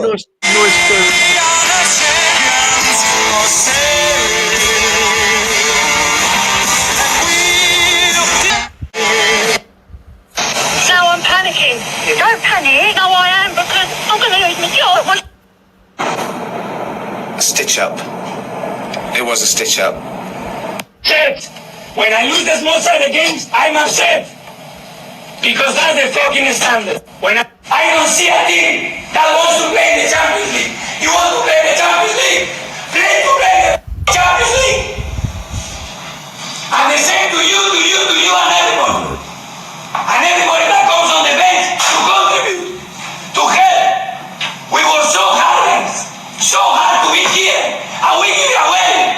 Now I'm panicking. Don't panic. No, I am, because I'm going to lose my job. A stitch up. It was a stitch up. Upset. When I lose the small side games, I'm upset. Because that's the fucking standard. When I don't see a team that wants to play the Champions League. You want to play the Champions League? Play the Champions League. And the same to you and everybody. And everybody that comes on the bench to contribute, to help. We were so hard to be here, and we give it away.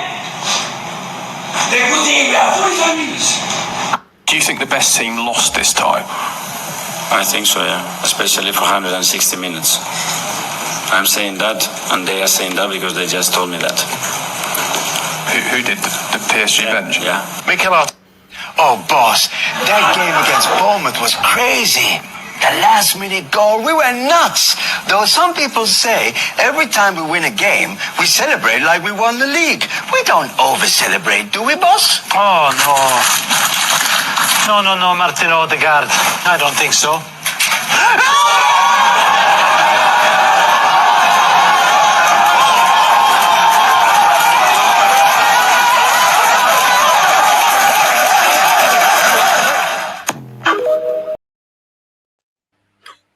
The good thing we have 45 minutes. Do you think the best team lost this time? I think so, yeah. Especially for 160 minutes. I'm saying that, and they are saying that because they just told me that. Who did the PSG bench? Yeah. Mikel Arteta. Oh, boss, that game against Bournemouth was crazy. The last-minute goal, we were nuts. Though some people say every time we win a game, we celebrate like we won the league. We don't over-celebrate, do we, boss? Oh, no. No, Martin ODEGAARD. I don't think so.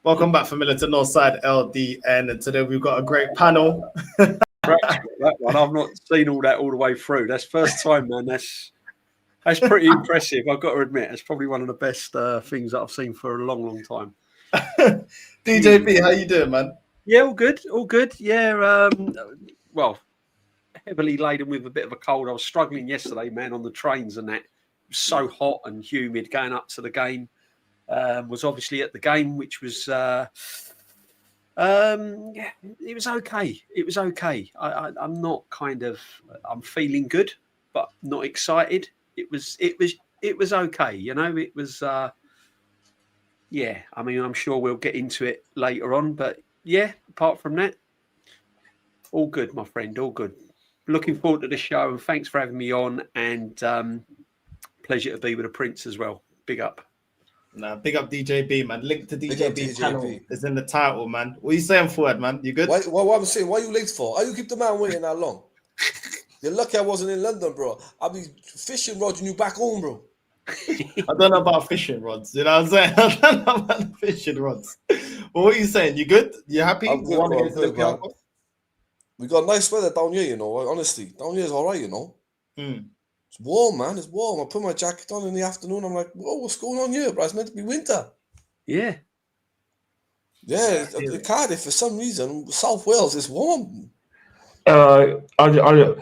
Welcome back, familiar to Northside LDN, and today we've got a great panel. That one, I've not seen all that all the way through. That's first time, man. That's pretty impressive. I've got to admit, it's probably one of the best things that I've seen for a long time. DJP, how you doing, man? Yeah, all good. Yeah, well, heavily laden with a bit of a cold. I was struggling yesterday, man, on the trains and that. It was so hot and humid going up to the game. Was obviously at the game, which was yeah, it was okay. It was okay. I'm not I'm feeling good, but not excited. It was okay. You know, it was yeah. I mean, I'm sure we'll get into it later on, but yeah. Apart from that, all good, my friend. All good. Looking forward to the show, and thanks for having me on. And pleasure to be with the Prince as well. Big up. Nah, big up DJB, man. Link to DJB channel is in the title, man. What are you saying, Fuad, man? You good? What I'm saying, why you late for? How you keep the man waiting that long? You're lucky I wasn't in London, bro. I'll be fishing rods and you back home, bro. I don't know about fishing rods. You know what I'm saying? I don't know about the fishing rods. But what are you saying? You good? You happy? I'm good, bro. I'm good, man. We got nice weather down here, you know. Honestly, down here is all right, you know. It's warm, man. It's warm. I put my jacket on in the afternoon. I'm like, whoa, what's going on here, bro? It's meant to be winter. Yeah. Yeah, the Cardiff, for some reason, South Wales is warm. Oh, yeah. I know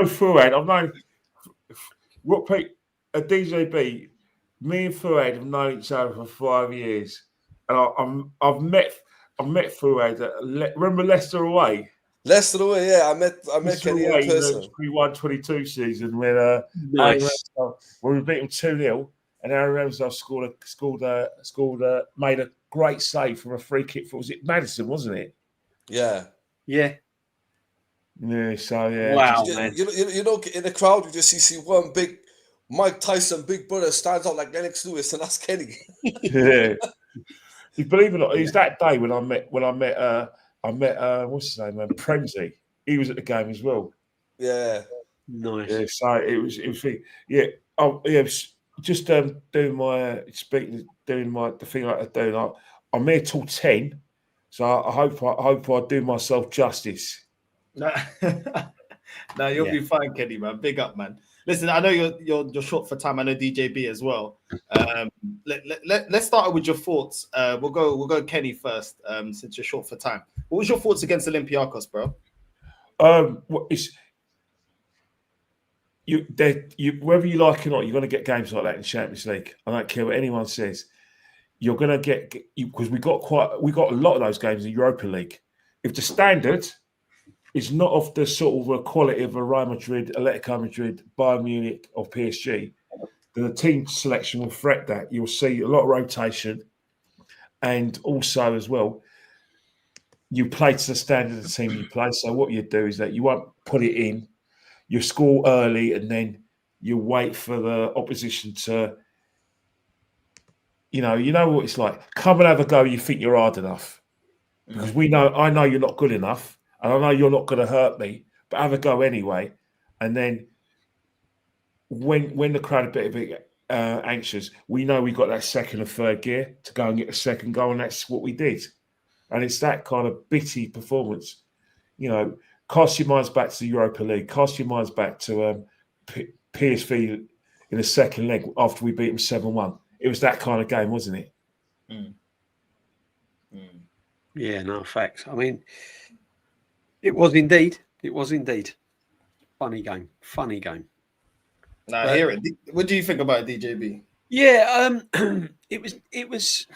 Fuad. I've known what DJB. Me and Fuad have known each other for 5 years, and I've met Fuad. Remember Leicester away? Leicester away, yeah. I met Kenny in person. We won 22 season when when we beat them 2-0, and Aaron Ramsdale made a great save from a free kick. Was it Madison, wasn't it? Yeah. Yeah. Yeah. So yeah. Wow, man. You know, in the crowd, you just see one big Mike Tyson, big brother stands out like Lennox Lewis, and that's Kenny. Yeah. You believe it or not? It was that day when I met what's his name, Premsy. He was at the game as well. Yeah. Nice. Yeah, so it was yeah. Oh yeah, just doing the thing I do. I'm here till 10, so I hope I do myself justice. No, you'll be fine, Kenny, man. Big up, man. Listen, I know you're short for time. I know DJB as well. Let's start with your thoughts. We'll go Kenny first, since you're short for time. What was your thoughts against Olympiacos, bro? Whether you like it or not, you're going to get games like that in the Champions League. I don't care what anyone says. You're going to get, because we got a lot of those games in the Europa League. If the standard is not of the sort of quality of a Real Madrid, Atletico Madrid, Bayern Munich, or PSG, then the team selection will threat that. You'll see a lot of rotation, and also as well, you play to the standard of the team you play. So what you do is that you won't put it in, you score early, and then you wait for the opposition to, you know what it's like. Come and have a go. You think you're hard enough because I know you're not good enough, and I know you're not going to hurt me, but have a go anyway. And then when the crowd are a bit anxious, we know we got that second or third gear to go and get a second goal, and that's what we did. And it's that kind of bitty performance. Cast your minds back to the Europa League. Cast your minds back to PSV in the second leg after we beat them 7-1. It was that kind of game, wasn't it? Yeah, no, facts. I mean, it was indeed. It was indeed. Funny game. Funny game. Now, I hear it. What do you think about DJB? Yeah, it was.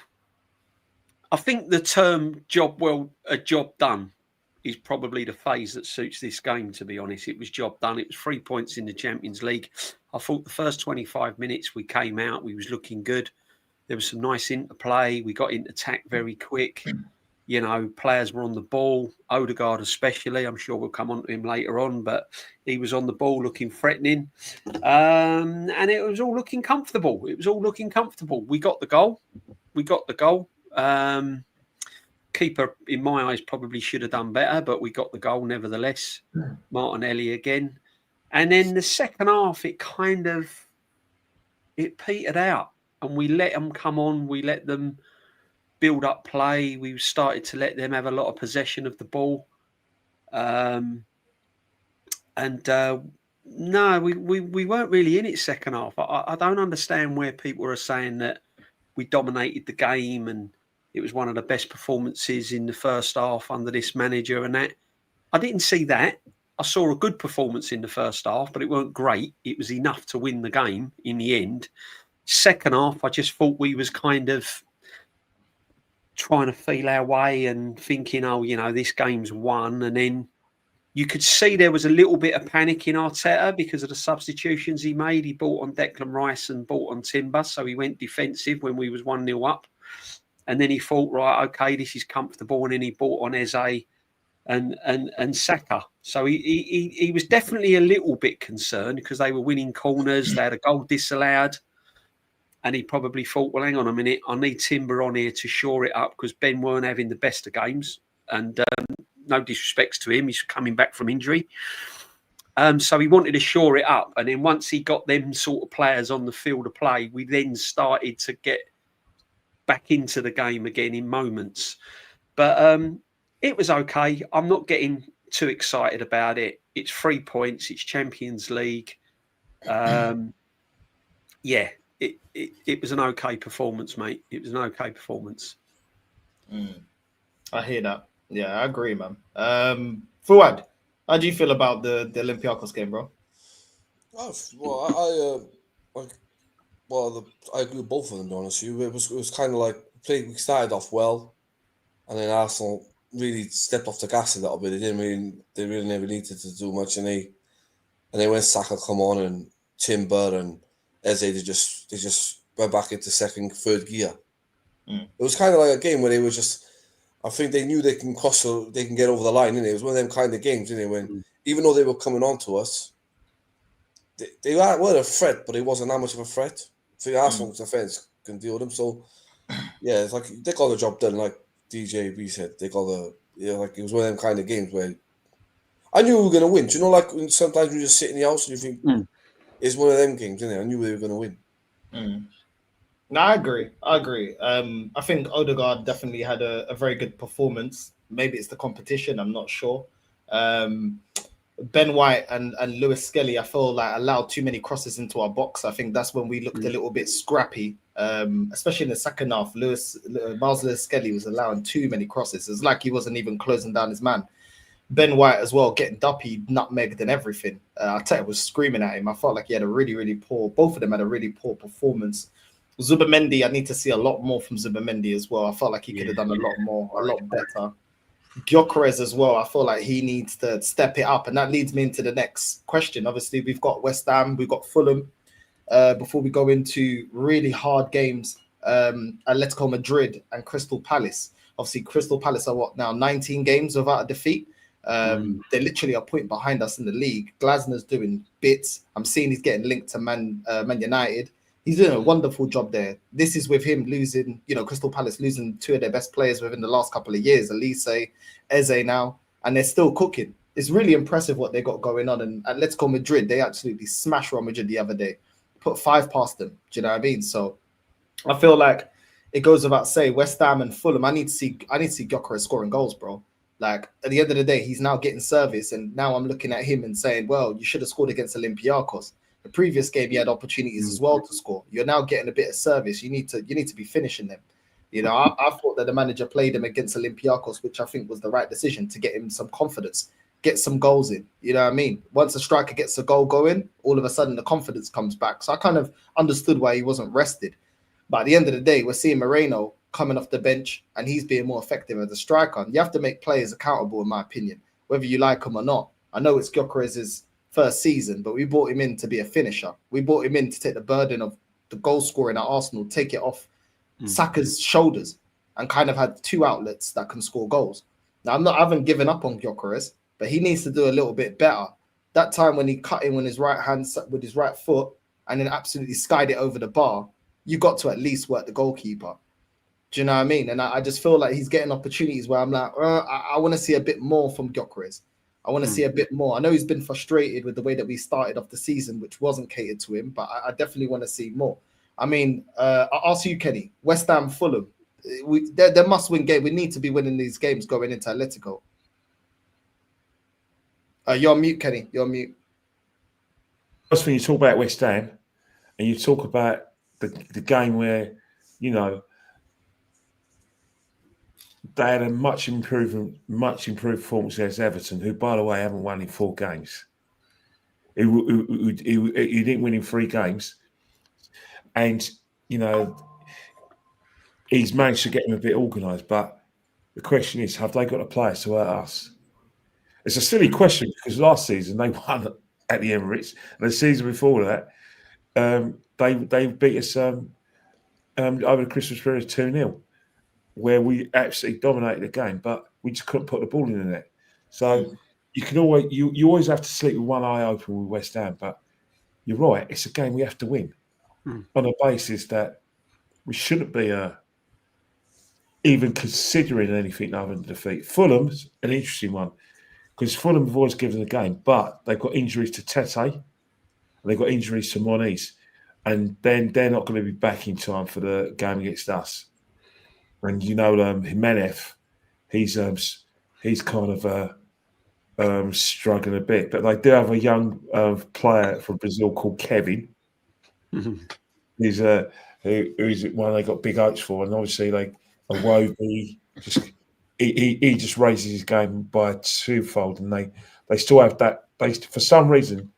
I think the term job done is probably the phase that suits this game, to be honest. It was job done. It was 3 points in the Champions League. I thought the first 25 minutes we came out, we was looking good. There was some nice interplay. We got into attack very quick. Players were on the ball. ODEGAARD especially. I'm sure we'll come on to him later on, but he was on the ball looking threatening. And it was all looking comfortable. We got the goal. Keeper, in my eyes, probably should have done better, but we got the goal nevertheless. Martinelli again. And then the second half, it petered out. And we let them come on. We let them build up play. We started to let them have a lot of possession of the ball. No, we weren't really in it second half. I don't understand where people are saying that we dominated the game and it was one of the best performances in the first half under this manager and that. I didn't see that. I saw a good performance in the first half, but it weren't great. It was enough to win the game in the end. Second half, I just thought we was kind of trying to feel our way and thinking, this game's won. And then you could see there was a little bit of panic in Arteta because of the substitutions he made. He brought on Declan Rice and brought on Timber. So he went defensive when we was 1-0 up. And then he thought, right, okay, this is comfortable. And then he brought on EZE and Saka. So he was definitely a little bit concerned because they were winning corners. They had a goal disallowed. And he probably thought, well, hang on a minute, I need Timber on here to shore it up because Ben weren't having the best of games. And no disrespects to him, he's coming back from injury. So he wanted to shore it up. And then once he got them sort of players on the field of play, we then started to get back into the game again in moments. But it was okay. I'm not getting too excited about it. It's 3 points. It's Champions League. Yeah. It was an okay performance, mate. It was an okay performance. I hear that. Yeah, I agree, man. Fuad, how do you feel about the Olympiacos game, bro? I agree with both of them, to be honest with you. It was kind of like we started off well, and then Arsenal really stepped off the gas a little bit. They really never needed to do much, and then when Saka come on and Timber and EZE, they just went back into second, third gear. It was kind of like a game where they were just, I think they knew they can get over the line, innit? It was one of them kind of games, innit? When even though they were coming on to us, they were a threat, but it wasn't that much of a threat. I think Arsenal's defense can deal with them. So yeah, it's like they got the job done, like DJB said. It was one of them kind of games where I knew we were gonna win. Do you know, like when sometimes you just sit in the house and you think it's one of them games, isn't it? I knew we were gonna win. No, I agree. I think ODEGAARD definitely had a very good performance. Maybe it's the competition, I'm not sure. Ben White and Lewis Skelly, I feel like allowed too many crosses into our box. I think that's when we looked a little bit scrappy, especially in the second half. Lewis Skelly was allowing too many crosses. It's like he wasn't even closing down his man. Ben White as well, getting duppy, nutmegged and everything. Arteta was screaming at him. I felt like he had a really, really poor, both of them had a really poor performance. Zubimendi, I need to see a lot more from Zubimendi as well. I felt like he could have done a lot more, a lot better. Gyökeres as well, I feel like he needs to step it up. And that leads me into the next question. Obviously, we've got West Ham, we've got Fulham. Before we go into really hard games Atletico Madrid and Crystal Palace. Obviously, Crystal Palace are what now 19 games without a defeat. They're literally a point behind us in the league. Glasner's doing bits. I'm seeing he's getting linked to Man United. He's doing a wonderful job there. This is with him losing, Crystal Palace losing two of their best players within the last couple of years, EZE now, and they're still cooking. It's really impressive what they got going on. And Atletico Madrid, they absolutely smashed Real Madrid the other day, put 5 past them. Do you know what I mean? So I feel like it goes without saying, West Ham and Fulham, I need to see Gyökeres scoring goals, bro. Like, at the end of the day, he's now getting service, and now I'm looking at him and saying, well, you should have scored against Olympiacos. The previous game, he had opportunities as well to score. You're now getting a bit of service. You need to be finishing them. I thought that the manager played him against Olympiacos, which I think was the right decision to get him some confidence, get some goals in. You know what I mean? Once a striker gets a goal going, all of a sudden the confidence comes back. So I kind of understood why he wasn't rested. But at the end of the day, we're seeing Moreno coming off the bench, and he's being more effective as a striker. You have to make players accountable, in my opinion, whether you like them or not. I know it's Gyökeres' first season, but we brought him in to be a finisher. We brought him in to take the burden of the goal scoring at Arsenal, take it off Saka's shoulders, and kind of had 2 outlets that can score goals. Now, I haven't given up on Gyökeres, but he needs to do a little bit better. That time when he cut in with his right hand, with his right foot, and then absolutely skied it over the bar, you got to at least work the goalkeeper. Do you know what I mean? And I just feel like he's getting opportunities where I'm like, I want to see a bit more from Gyökeres. I want to see a bit more. I know he's been frustrated with the way that we started off the season, which wasn't catered to him, but I definitely want to see more. I mean, I'll ask you, Kenny, West Ham, Fulham, they're must-win game. We need to be winning these games going into Atletico. You're on mute, Kenny. You're on mute. First thing, you talk about West Ham, and you talk about the game where, they had a much improved performance against Everton, who, by the way, haven't won in 4 games. He didn't win in 3 games. And, he's managed to get them a bit organised. But the question is, have they got the players to hurt us? It's a silly question because last season they won at the Emirates. And the season before that, they beat us over the Christmas period 2-0. Where we absolutely dominated the game, but we just couldn't put the ball in the net. So you can always you always have to sleep with one eye open with West Ham. But you're right; it's a game we have to win on the basis that we shouldn't be even considering anything other than defeat. Fulham's an interesting one because Fulham have always given the game, but they've got injuries to Tete and they've got injuries to Moniz, and then they're not going to be back in time for the game against us. And Jimenez, he's kind of struggling a bit, but they do have a young player from Brazil called Kevin. Who's one they got big hopes for, and obviously Iwobi he just raises his game by 2-fold, and they still have that. For some reason,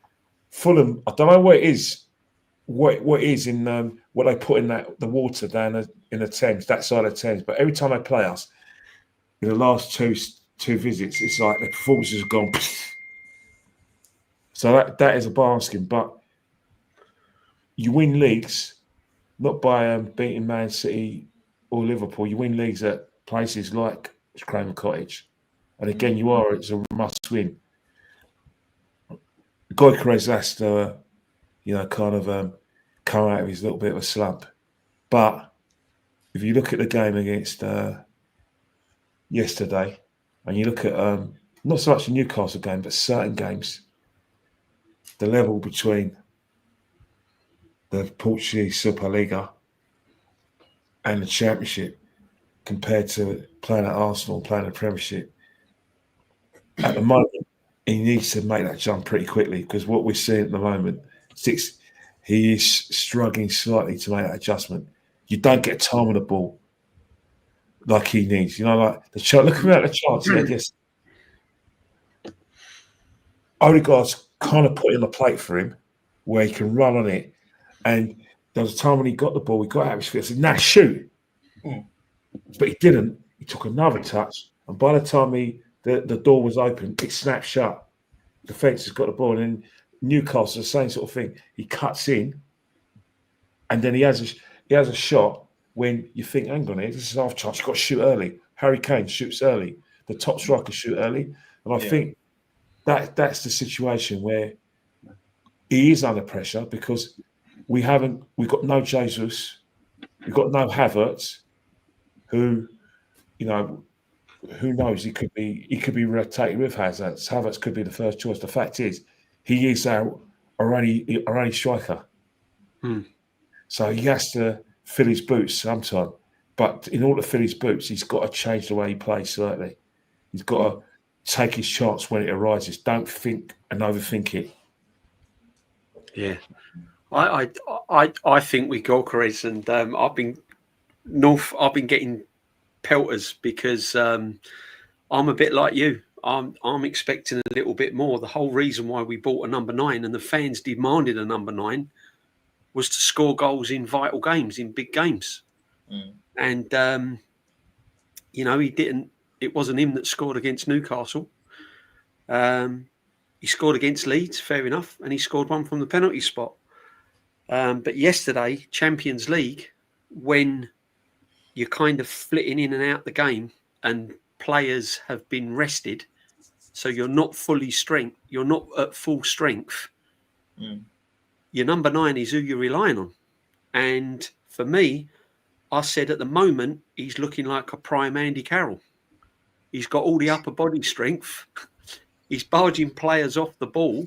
Fulham, I don't know what it is. What is in what they put in the water down in the Thames, that side of the Thames. But every time they play us, in the last two visits, it's like the performances have gone. So that is a basket. But you win leagues not by beating Man City or Liverpool. You win leagues at places like Craven Cottage, and again, it's a must-win. Gyökeres has to, kind of come out of his little bit of a slump. But if you look at the game against yesterday, and you look at not so much the Newcastle game, but certain games, the level between the Portuguese Superliga and the Championship compared to playing at Arsenal, playing the Premiership, at the moment, he needs to make that jump pretty quickly because what we're seeing at the moment, he is struggling slightly to make that adjustment. You don't get time on the ball like he needs. Like the chart. Looking at the charts, yes. Odegaard's kind of put in the plate for him where he can run on it. And there was a time when he got the ball, he got out of his feet. I said, "Nah, shoot." But he didn't. He took another touch. And by the time the door was open, it snapped shut. The defence has got the ball. And then Newcastle, the same sort of thing. He cuts in, and then he has a shot, when you think, hang on here, this is half chance. You've got to shoot early. Harry Kane shoots early. The top strikers shoot early. And I think that's the situation where he is under pressure because we've got no Jesus, we've got no Havertz, who, you know, who knows? He could be rotated with Havertz. Havertz could be the first choice. The fact is, he is our only striker. So he has to fill his boots sometime. But in order to fill his boots, he's got to change the way he plays slightly. He's got to take his chance when it arises. Don't think and overthink it. Yeah, I think we Gyökeres, and I've been getting pelters because I'm a bit like you. I'm expecting a little bit more. The whole reason why we bought a number 9 and the fans demanded a number 9 was to score goals in vital games, in big games. And you know, he didn't. It wasn't him that scored against Newcastle. He scored against Leeds, fair enough, and he scored one from the penalty spot. But yesterday, Champions League, when you're kind of flitting in and out the game and players have been rested, so you're not you're not at full strength. Your number 9 is who you're relying on. And for me, I said at the moment, he's looking like a prime Andy Carroll. He's got all the upper body strength. He's barging players off the ball.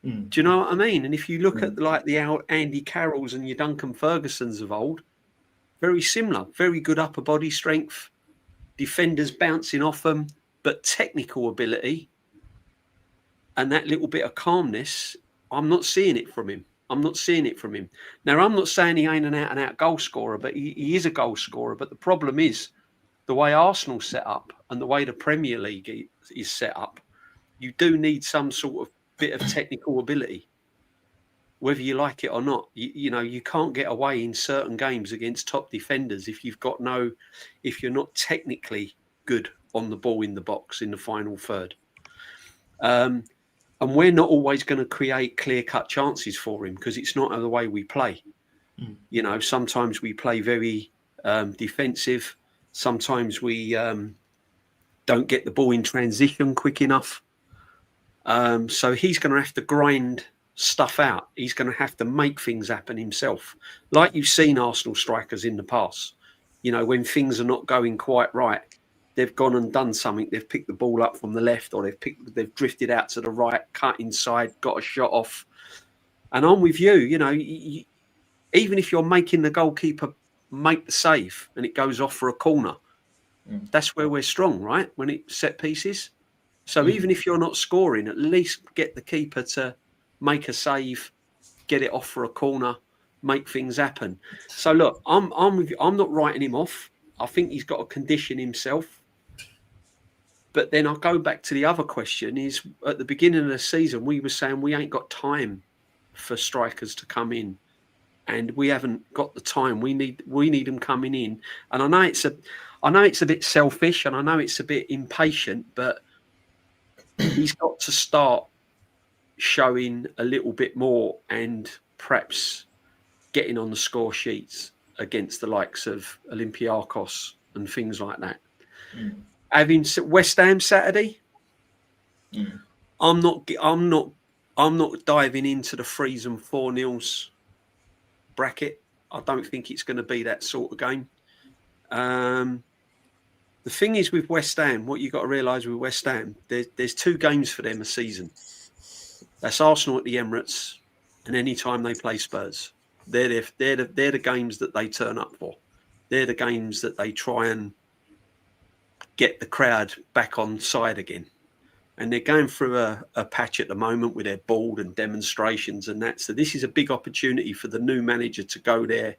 Do you know what I mean? And if you look at like the Andy Carrolls and your Duncan Fergusons of old, very similar, very good upper body strength, defenders bouncing off them, but technical ability and that little bit of calmness, I'm not seeing it from him. Now, I'm not saying he ain't an out-and-out goal scorer, but he is a goal scorer. But the problem is the way Arsenal's set up and the way the Premier League is set up, you do need some sort of bit of technical ability, whether you like it or not. You know, you can't get away in certain games against top defenders if if you're not technically good on the ball in the box in the final third. And we're not always going to create clear-cut chances for him because it's not the way we play. You know, sometimes we play very defensive. Sometimes we don't get the ball in transition quick enough. So he's going to have to grind stuff out. He's going to have to make things happen himself. Like you've seen Arsenal strikers in the past. You know, when things are not going quite right, they've gone and done something. They've picked the ball up from the left, or they've drifted out to the right, cut inside, got a shot off. And I'm with you. You know, even if you're making the goalkeeper make the save and it goes off for a corner, that's where we're strong, right? When it's set pieces. So even if you're not scoring, at least get the keeper to make a save, get it off for a corner, make things happen. So look, I'm with you. I'm not writing him off. I think he's got to condition himself. But then I'll go back to the other question is at the beginning of the season, we were saying we ain't got time for strikers to come in. And we haven't got the time. We need them coming in. And I know it's a bit selfish and I know it's a bit impatient, but he's got to start showing a little bit more and perhaps getting on the score sheets against the likes of Olympiacos and things like that. Having West Ham Saturday, I'm not diving into the 3s and 4-0 bracket. I don't think it's going to be that sort of game. The thing is with West Ham, what you've got to realise with West Ham, there's 2 games for them a season. That's Arsenal at the Emirates, and any time they play Spurs. They're the games that they turn up for. They're the games that they try and get the crowd back on side again. And they're going through a patch at the moment with their board and demonstrations and that. So this is a big opportunity for the new manager to go there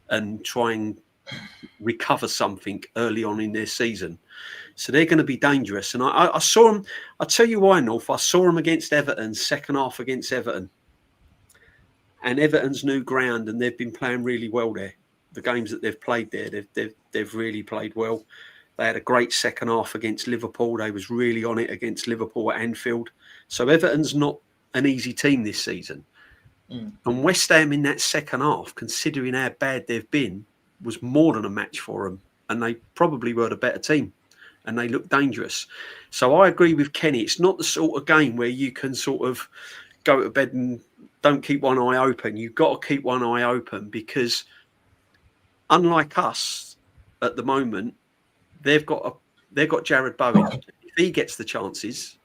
and try and recover something early on in their season. So they're going to be dangerous. And I saw them, I'll tell you why, North, I saw them against Everton, second half against Everton. And Everton's new ground, and they've been playing really well there. The games that they've played there, they've really played well. They had a great second half against Liverpool. They was really on it against Liverpool at Anfield. So Everton's not an easy team this season. And West Ham in that second half, considering how bad they've been, was more than a match for them, and they probably were the better team, and they looked dangerous. So I agree with Kenny. It's not the sort of game where you can sort of go to bed and don't keep one eye open. You've got to keep one eye open, because unlike us at the moment, they've got Jared Bowen. If he gets the chances,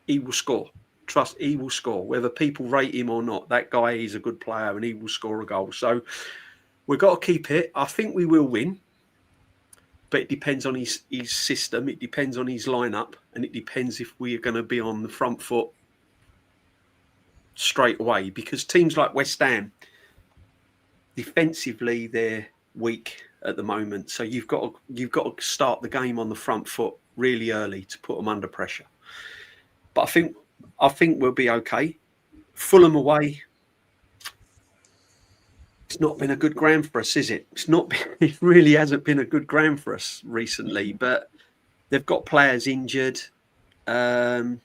he will score. Trust, he will score. Whether people rate him or not, that guy is a good player and he will score a goal. So we've got to keep it. I think we will win, but it depends on his system. It depends on his lineup, and it depends if we are going to be on the front foot straight away. Because teams like West Ham, defensively, they're weak at the moment. So you've got to start the game on the front foot really early to put them under pressure. But I think we'll be okay. Fulham away, it's not been a good ground for us, is it? It really hasn't been a good ground for us recently. But they've got players injured, and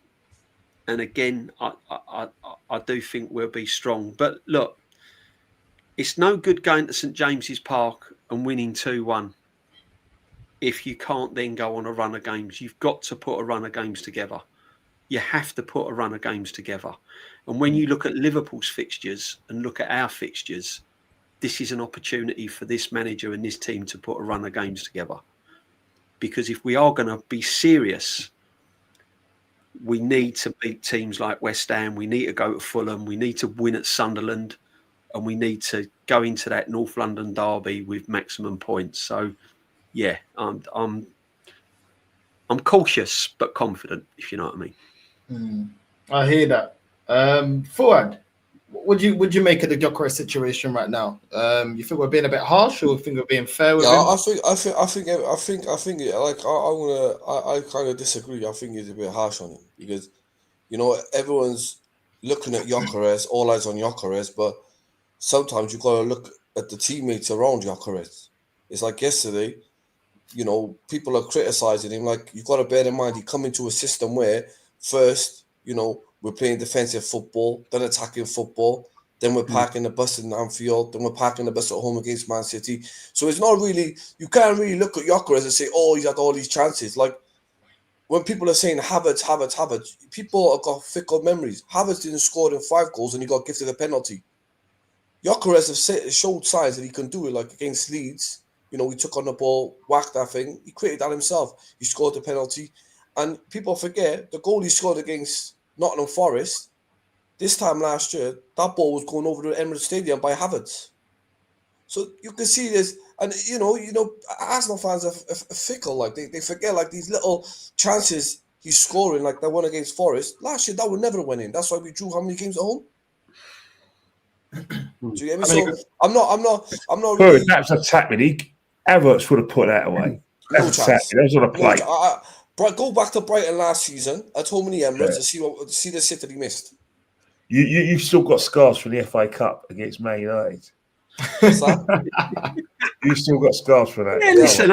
again, I do think we'll be strong. But look, it's no good going to St James's Park and winning 2-1 if you can't then go on a run of games. You've got to put a run of games together. You have to put a run of games together. And when you look at Liverpool's fixtures and look at our fixtures, this is an opportunity for this manager and this team to put a run of games together. Because if we are going to be serious, we need to beat teams like West Ham. We need to go to Fulham. We need to win at Sunderland. And we need to go into that North London derby with maximum points. So, yeah, I'm cautious but confident, if you know what I mean. I hear that. Fuad, would you make of the Gyökeres situation right now? You think we're being a bit harsh, or you think we're being fair with him? I kind of disagree. I think it's a bit harsh on him, because everyone's looking at Gyökeres, all eyes on Gyökeres, but sometimes you got to look at the teammates around Gyökeres. It's like yesterday, people are criticizing him. Like, you've got to bear in mind, he come into a system where first, we're playing defensive football, then attacking football, then we're parking the bus in Anfield, then we're parking the bus at home against Man City. So it's not really, you can't really look at Gyökeres and say, oh, he's had all these chances. Like, when people are saying Havertz, people have got fickle memories. Havertz didn't score in 5 goals and he got gifted a penalty. Gyökeres has showed signs that he can do it, like against Leeds. He took on the ball, whacked that thing. He created that himself. He scored the penalty. And people forget, the goal he scored against Nottingham Forest, this time last year, that ball was going over to Emirates Stadium by Havertz. So you can see this. And, Arsenal fans are fickle. Like, they forget, like, these little chances he's scoring, like the one against Forest. Last year, that would never win in. That's why we drew how many games at home? Do you get me? So I'm not really. That's a tactic. Havertz would have put that away. That's a tactic. That's not a play. Go back to Brighton last season at home in the Emirates and see the sit that he missed. You've still got scars from the FA Cup against Man United. What's that? You've still got scars for that. Yeah, listen,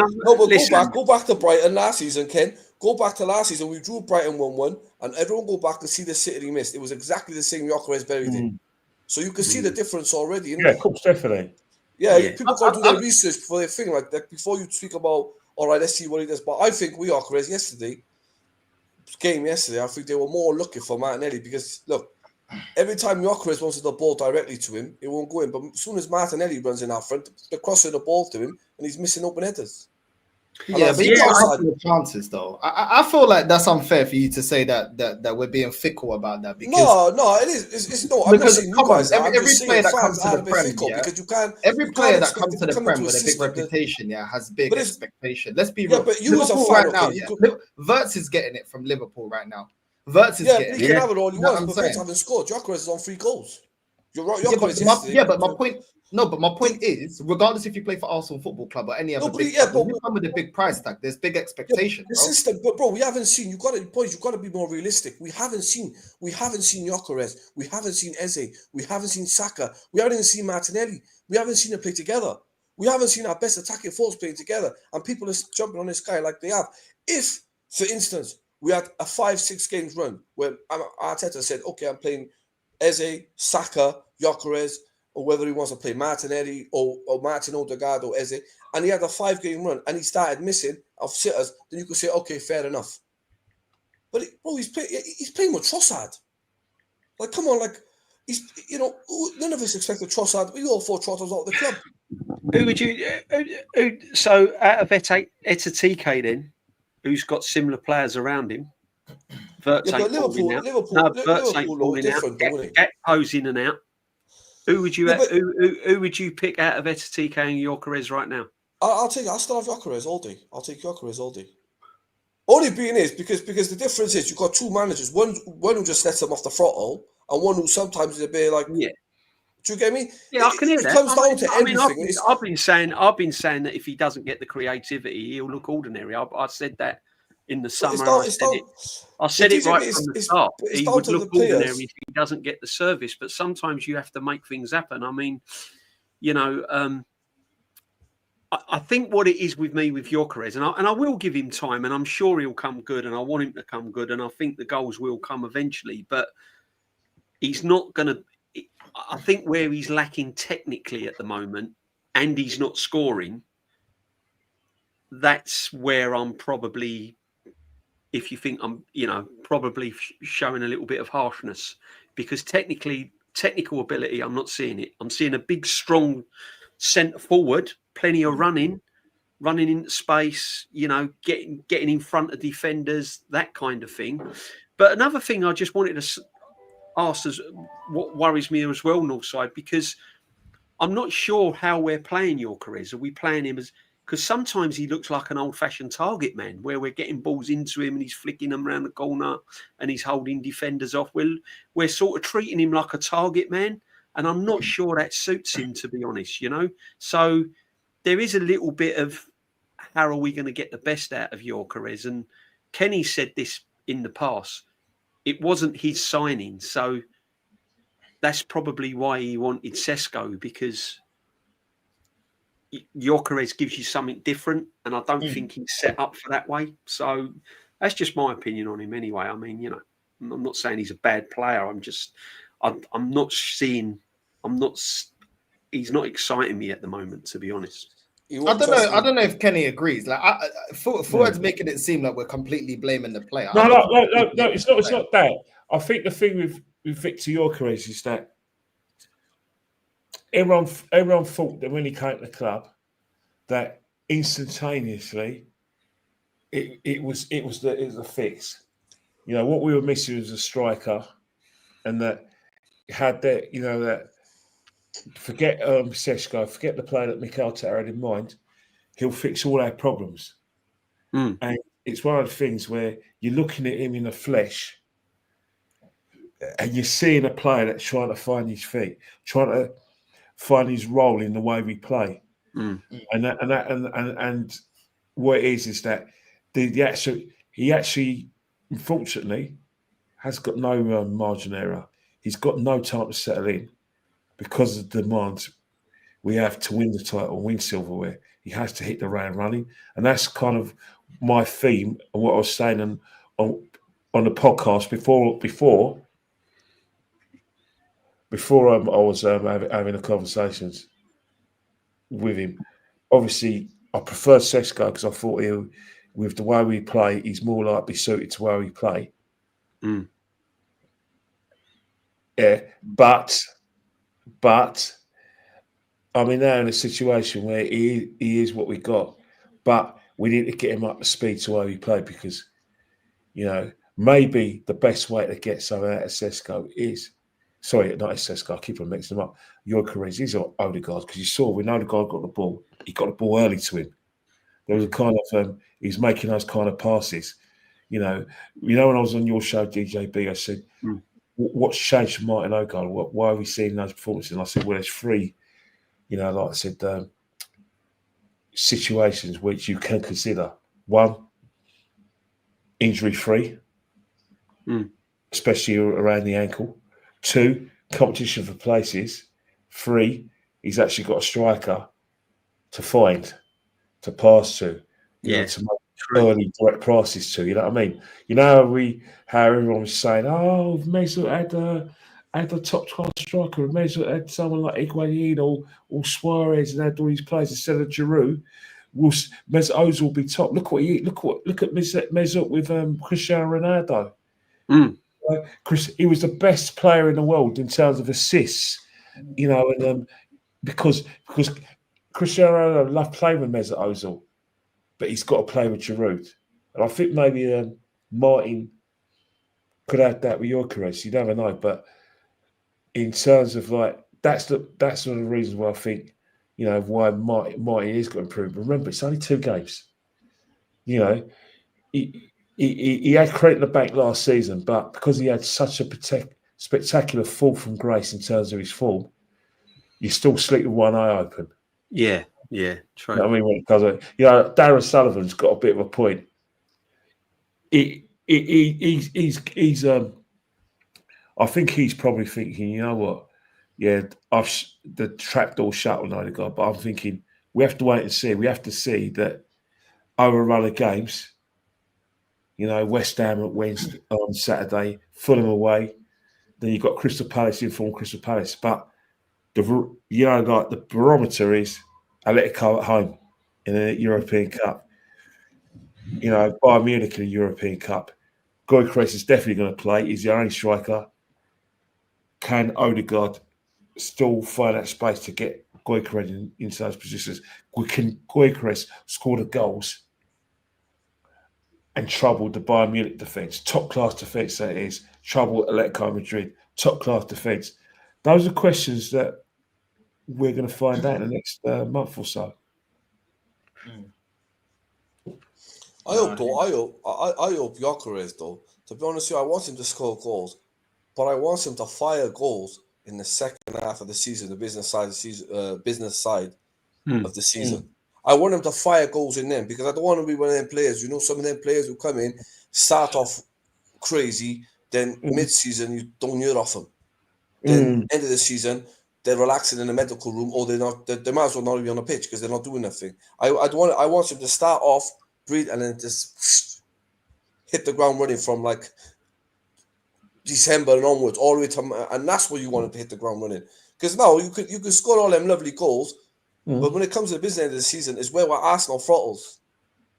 go back to Brighton last season, Ken. Go back to last season. We drew Brighton 1-1, and everyone go back and see the sit that he missed. It was exactly the same Gyökeres buried in. So you can see the difference already. Yeah, of course, definitely. Yeah, people got to do their research before they think like that. Before you speak about, all right, let's see what he does. But I think Gyökeres yesterday, I think they were more looking for Martinelli, because look, every time Gyökeres wants the ball directly to him, it won't go in. But as soon as Martinelli runs in out front, they're crossing the ball to him, and he's missing open headers. Yeah, but you got chances though. I feel like that's unfair for you to say that we're being fickle about that. Because no, it is. It's no. I'm not saying you guys. Every player that comes to the Prem, because you can't. Every player that comes to the Prem with a big reputation, has big expectation. Let's be real. Yeah, but you as a fan, Wirtz is getting it from Liverpool right now. Wirtz is getting it. He can have it all he wants, but Wirtz haven't scored. Gyökeres is on 3 goals. You're right. But my point is, regardless if you play for Arsenal Football Club or any other when you come with a big price tag, there's big expectation. The system, but bro, we haven't seen. You got to be more realistic. We haven't seen Gyökeres. We haven't seen Eze. We haven't seen Saka. We haven't even seen Martinelli. We haven't seen them play together. We haven't seen our best attacking forwards playing together, and people are jumping on this guy like they have. If, for instance, we had a 5-6 games run where Arteta said, "Okay, I'm playing Eze, Saka, Gyökeres, or whether he wants to play Martinelli or Martin Odegaard or Eze, and he had a 5-game run and he started missing of sitters, then you could say, okay, fair enough. But he's playing with Trossard. Like, come on, like none of us expected Trossard. We all thought Trossard was out of the club. Who would you? So out of Etatike then, who's got similar players around him? Verts yeah, but Liverpool are different, though, isn't it? Gakpo's in and out. Who would you? Who would you pick out of Etatike and Gyökeres right now? I'll still have Gyökeres all day. I'll take Gyökeres all day. Only being is because the difference is you've got two managers. One who just lets them off the throttle, and one who sometimes is a bit like, yeah. Do you get me? Yeah, I can hear that. It comes down to everything. I've been saying that if he doesn't get the creativity, he'll look ordinary. I said that in the summer. I said it right from the start. He would look ordinary if he doesn't get the service. But sometimes you have to make things happen. I mean, I think what it is with me with Gyökeres, and I will give him time, and I'm sure he'll come good, and I want him to come good, and I think the goals will come eventually. But he's not going to. I think where he's lacking technically at the moment, and he's not scoring, that's where I'm probably, if you think I'm, probably showing a little bit of harshness, because technical ability, I'm not seeing it. I'm seeing a big, strong centre forward, plenty of running into space, getting in front of defenders, that kind of thing. But another thing I just wanted to ask is what worries me as well, Northside, because I'm not sure how we're playing Gyökeres. Are we playing him as, because sometimes he looks like an old-fashioned target man, where we're getting balls into him and he's flicking them around the corner and he's holding defenders off. We're sort of treating him like a target man, and I'm not sure that suits him, to be honest. So there is a little bit of how are we going to get the best out of Gyökeres? And Kenny said this in the past. It wasn't his signing, so that's probably why he wanted Sesko, because Gyökeres gives you something different, and I don't think he's set up for that way. So that's just my opinion on him anyway. I mean, I'm not saying he's a bad player. I'm not seeing, he's not exciting me at the moment, to be honest. I don't know if Kenny agrees. Like, Fuad's making it seem like we're completely blaming the player. No, it's not. It's not that. I think the thing with Victor Gyökeres is that everyone thought that when he came to the club, that instantaneously it was the fix. What we were missing was a striker, and that had that that. Forget Sesko, forget the player that Mikel Arteta had in mind. He'll fix all our problems. And it's one of the things where you're looking at him in the flesh and you're seeing a player that's trying to find his feet, trying to find his role in the way we play. And what it is that he actually, unfortunately, has got no margin error. He's got no time to settle in. Because of the demands we have to win the title, win silverware, he has to hit the ground running, and that's kind of my theme and what I was saying on the podcast before I was having the conversations with him. Obviously, I prefer Sesko because I thought with the way we play, he's more likely suited to where we play. Yeah, but I mean, now in a situation where he is what we got, but we need to get him up to speed to where we play, because, maybe the best way to get something out of Sesko is, sorry, not Sesko, I keep on mixing them up, Gyökeres is ODEGAARD, because when ODEGAARD got the ball, he got the ball early to him. There was a kind of, he's making those kind of passes. When I was on your show, DJB, I said, what's changed from Martin Odegaard? Why are we seeing those performances? And I said, well, there's three, like I said, situations which you can consider. One, injury-free, especially around the ankle. Two, competition for places. Three, he's actually got a striker to find, to pass to, to make early direct passes to. You know what I mean? How everyone was saying, Mesut had had a top class striker. Mesut had someone like Higuain or Suarez, and had all these players instead of Giroud. Mesut Ozil will be top. Look at Mesut with Cristiano Ronaldo. He was the best player in the world in terms of assists, you know, and because Cristiano Ronaldo loved playing with Mesut Ozil, but he's got to play with Giroud. And I think maybe Martin could have that with Gyökeres. You never know, but in terms of like that's one of the reasons why I think, you know, why Martin is going to improve. Remember, it's only 2 games. You know, he had credit in the bank last season, but because he had such a spectacular fall from grace in terms of his form, you still sleep with one eye open. Yeah, true. You know what I mean? When it comes, you know, Darren Sullivan's got a bit of a point. He's I think he's probably thinking, you know what? Yeah, the trapdoor shut on ODEGAARD, but I'm thinking we have to wait and see. We have to see that over a run of games, you know, West Ham at Wednesday on Saturday, Fulham away, then you've got Crystal Palace in form, Crystal Palace. But the barometer is Atletico at home in the European Cup. You know, Bayern Munich in the European Cup. Gyökeres is definitely going to play. He's the only striker. Can ODEGAARD still find that space to get Gyökeres into those positions? Can Gyökeres score the goals and trouble the Bayern Munich defence? Top class defence that is. Trouble Atletico Madrid. Top class defence. Those are questions that we're going to find out in the next month or so. I hope Gyökeres, though. To be honest with you, I want him to score goals, but I want him to fire goals in the second half of the season, the business side of the season. I want him to fire goals in them because I don't want to be one of them players. You know, some of them players who come in, start off crazy, then mid-season you don't hear off them. Then end of the season, they're relaxing in the medical room, or they might as well not be on the pitch because they're not doing nothing. I want him to start off, breathe, and then just hit the ground running from like December and onwards, all the way to, and that's where you want him to hit the ground running. Because now you could score all them lovely goals, but when it comes to the business end of the season, is where Arsenal throttles,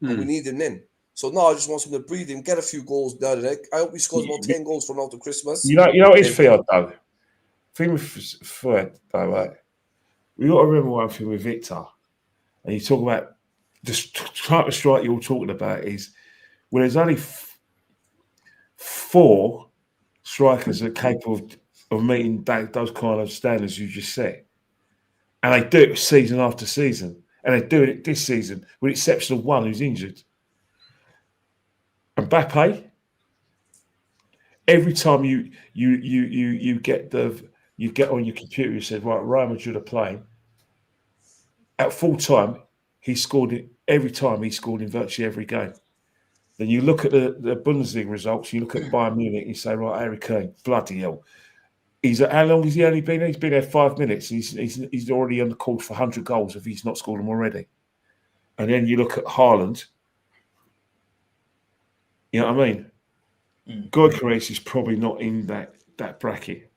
and we need him in. So now I just want him to breathe him, get a few goals down the neck. I hope he scores about 10 goals from now to Christmas. You know what is fair though. Thing with Fred though, right? We got to remember one thing with Victor, and you talk about the type of strike you're talking about is when there's only 4 strikers that are capable of meeting those kind of standards you just set, and they do it season after season, and they're doing it this season, with the exception of one who's injured. Mbappe, every time you get on your computer, you said, right, Real Madrid are playing. At full time, he scored it every time. He scored in virtually every game. Then you look at the Bundesliga results. You look at Bayern Munich. And you say, right, Harry Kane, bloody hell. How long has he only been there? He's been there 5 minutes. He's already on the course for 100 goals if he's not scored them already. And then you look at Haaland. You know what I mean? Gyökeres is probably not in that bracket.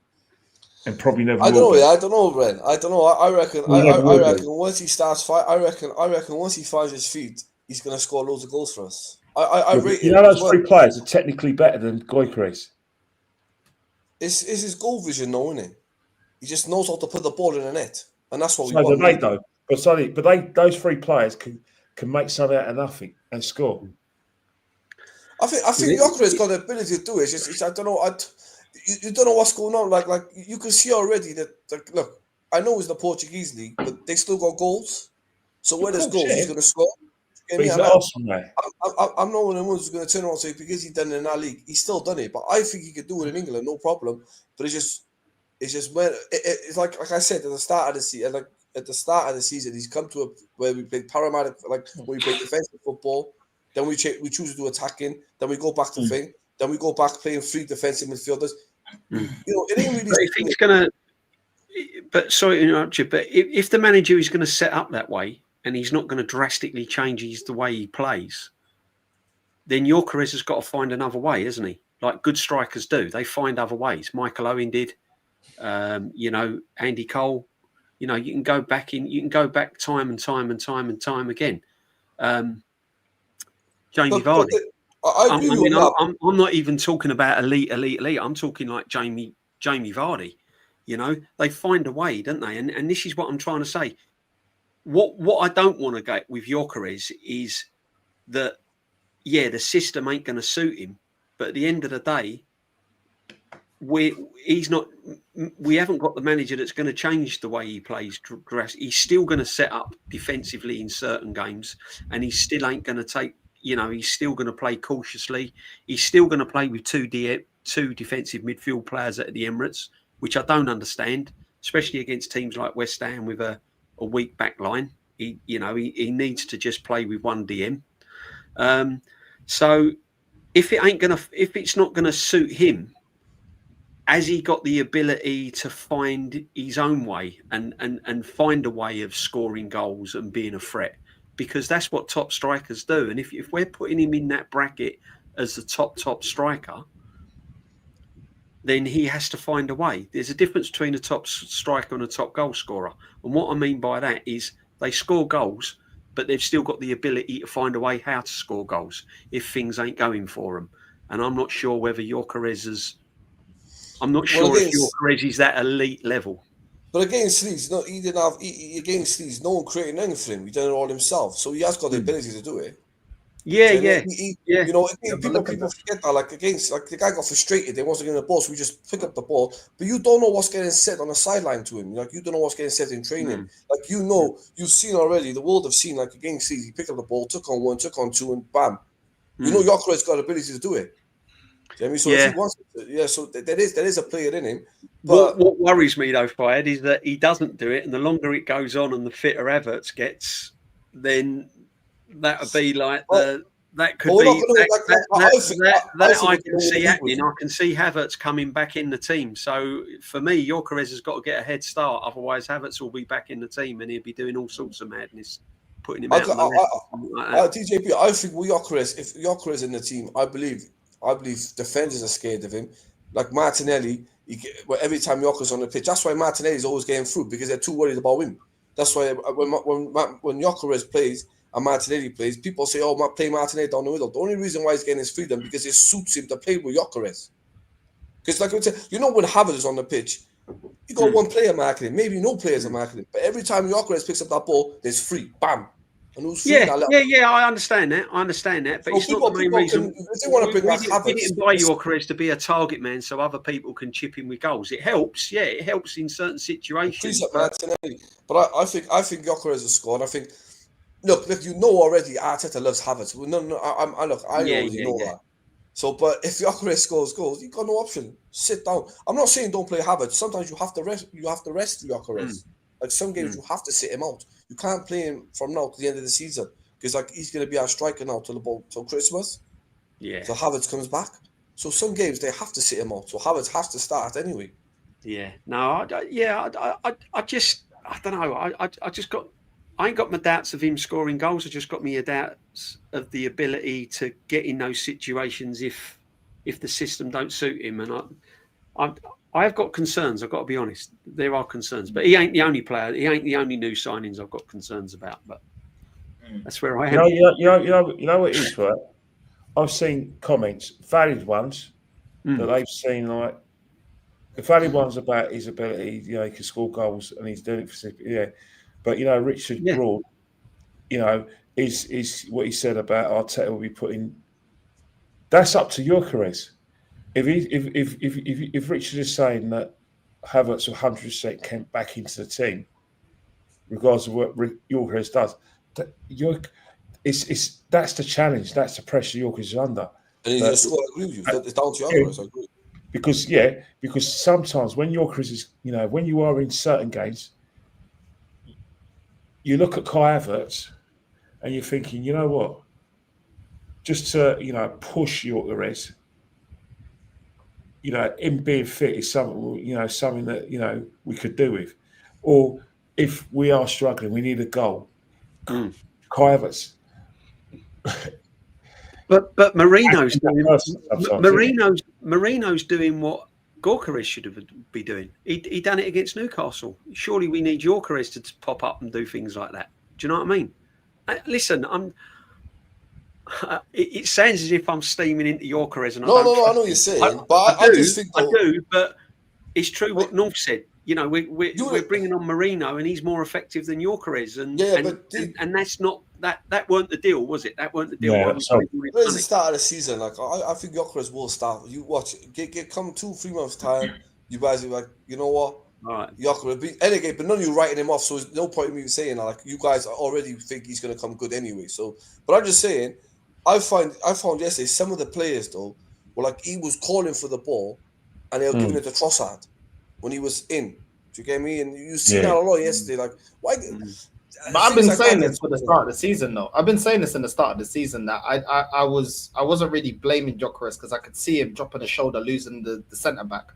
And probably never. I don't know, Ren. I don't know. I reckon once he starts fight, I reckon once he finds his feet, he's going to score loads of goals for us. I rate you know those 3 players are technically better than Gyökeres. It's his goal vision, though, isn't it? He just knows how to put the ball in the net, and that's what we want. They though, but those 3 players can make something out of nothing and score. I think Gyökeres got the ability to do it. It's I don't know. You don't know what's going on. Like you can see already that. Like, look, I know it's the Portuguese league, but they still got goals. So where there's goals, he's going to score. But he's awesome, mate. I'm not one of the ones who's going to turn around and say because he's done it in our league, he's still done it. But I think he could do it in England, no problem. But it's just when it's like I said at the start of the season, he's come to where we play paramedic, like when we play defensive football. Then we choose to do attacking. Then we go back to thing. Then we go back playing 3 defensive midfielders. You know, it ain't really. But if he's gonna, but sorry to interrupt you, but if the manager is going to set up that way and he's not going to drastically change the way he plays, then Gyökeres has got to find another way, isn't he? Like good strikers do, they find other ways. Michael Owen did. You know, Andy Cole. You know, you can go back time and time and time and time again. Jamie Vardy. I agree with that. I'm not even talking about elite. I'm talking like Jamie Vardy. You know, they find a way, don't they? And this is what I'm trying to say. What I don't want to get with Gyökeres is that, yeah, the system ain't going to suit him, but at the end of the day, we haven't got the manager that's going to change the way he plays. He's still going to set up defensively in certain games, and he still ain't going to take. You know, he's still going to play cautiously. He's still going to play with two defensive midfield players at the Emirates, which I don't understand, especially against teams like West Ham with a weak back line. He needs to just play with one DM. So if it's not going to suit him, has he got the ability to find his own way and find a way of scoring goals and being a threat? Because that's what top strikers do. And if we're putting him in that bracket as the top striker, then he has to find a way. There's a difference between a top striker and a top goal scorer. And what I mean by that is they score goals, but they've still got the ability to find a way how to score goals if things ain't going for them. And I'm not sure whether Gyökeres is that elite level. But against Leeds, no one creating anything for him. He done it all himself, so he has got the ability to do it. Yeah. You know, people forget that. Like the guy got frustrated. They wasn't getting the ball, so we just pick up the ball. But you don't know what's getting said on the sideline to him. Like you don't know what's getting said in training. Like you've seen already. The world have seen. Like against Leeds, he picked up the ball, took on one, took on two, and bam. You know, Gyökeres got the ability to do it. You know what I mean? So if he wants to, so there is a player in him. But what worries me though, Fayed, is that he doesn't do it, and the longer it goes on, and the fitter Havertz gets, then that would be like that could be that I can see happening. I can see Havertz coming back in the team. So for me, Gyökeres has got to get a head start. Otherwise, Havertz will be back in the team, and he'll be doing all sorts of madness, putting him out. DJP, I think with Gyökeres, if Gyökeres in the team, I believe defenders are scared of him. Like Martinelli, every time Gyökeres on the pitch, that's why Martinelli is always getting through, because they're too worried about him. That's why when Gyökeres plays and Martinelli plays, people say, "Oh, play Martinelli down the middle." The only reason why he's getting his freedom because it suits him to play with Gyökeres. Because, like I said, when Havertz is on the pitch, you got one player marking him, maybe no players are marking him, but every time Gyökeres picks up that ball, there's free, bam. I understand that. But it's not the main reason. They want to bring back Havertz. We didn't buy Gyökeres to be a target man so other people can chip in with goals. It helps, it helps in certain situations. But I think Gyökeres has scored. I think, look, you know already Arteta loves Havertz. I already know that. So, but if Gyökeres scores goals, you've got no option. Sit down. I'm not saying don't play Havertz. Sometimes you have to rest. You have to rest Gyökeres. Like some games, you have to sit him out. You can't play him from now to the end of the season because he's going to be our striker now till Christmas. Yeah. So Havertz comes back. So some games they have to sit him out. So Havertz has to start anyway. Yeah. No. I don't know. I ain't got my doubts of him scoring goals. I just got me doubts of the ability to get in those situations if the system don't suit him. And I've got concerns. I've got to be honest. There are concerns, but he ain't the only player. He ain't the only new signings I've got concerns about. But that's where I am. You know what it is, right? I've seen comments, valid ones, that they've seen like the valid ones about his ability. He can score goals and he's doing it for But Richard Broad, is what he said about Arteta will be putting. That's up to Gyökeres. If Richard is saying that Havertz 100% came back into the team, regardless of what Gyökeres does, that's the challenge. That's the pressure Gyökeres is under. And I agree with you. It's down to Gyökeres. I agree. Because sometimes when Gyökeres is, when you are in certain games, you look at Kai Havertz and you're thinking, you know what, just to push Gyökeres. Him being fit is something, something that, we could do with. Or if we are struggling, we need a goal. Kai Havertz. But Marino's doing what Gyökeres should be doing. He done it against Newcastle. Surely we need Gyökeres to pop up and do things like that. Do you know what I mean? Listen, it sounds as if I'm steaming into Gyökeres, and I know what you're saying, but I just think I do, but it's true what North said. You know, we're bringing on Marino, and he's more effective than Gyökeres, and that's not that weren't the deal, was it? That weren't the deal. Yeah, But it's the start of the season. Like I think Gyökeres will start. You watch, come 2-3 months time. You guys are like, you know what? All right. Gyökeres be anyway, but none of you writing him off. So there's no point in me saying that. Like you guys already think he's going to come good anyway. So, but I'm just saying, I found yesterday some of the players though were like he was calling for the ball, and they were giving it to Trossard when he was in. Do you get me? And you see that a lot yesterday. Like why? But I've been saying this for the start of the season, though. I've been saying this in the start of the season that I wasn't really blaming Gyökeres because I could see him dropping the shoulder, losing the centre back,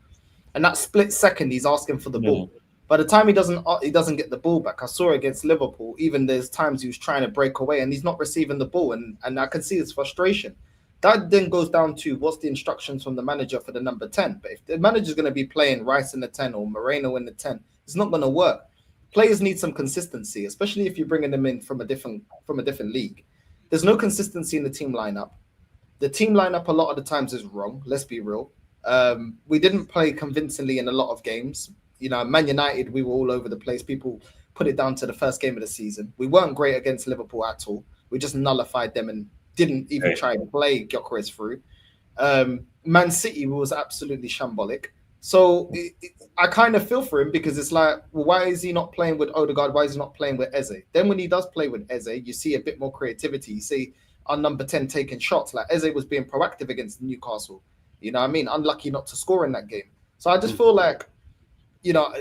and that split second he's asking for the ball. By the time he doesn't get the ball back, I saw against Liverpool. Even there's times he was trying to break away and he's not receiving the ball, and I can see his frustration. That then goes down to what's the instructions from the manager for the number 10. But if the manager's going to be playing Rice in the 10 or Moreno in the 10, it's not going to work. Players need some consistency, especially if you're bringing them in from a different league. There's no consistency in the team lineup. The team lineup a lot of the times is wrong. Let's be real. We didn't play convincingly in a lot of games. You know, Man United, we were all over the place. People put it down to the first game of the season. We weren't great against Liverpool at all. We just nullified them and didn't even try to play Gyökeres through. Man City was absolutely shambolic. So I kind of feel for him because it's like, well, why is he not playing with Odegaard? Why is he not playing with Eze? Then when he does play with Eze, you see a bit more creativity. You see our number 10 taking shots. Like Eze was being proactive against Newcastle. You know what I mean? Unlucky not to score in that game. So I just feel like, you know,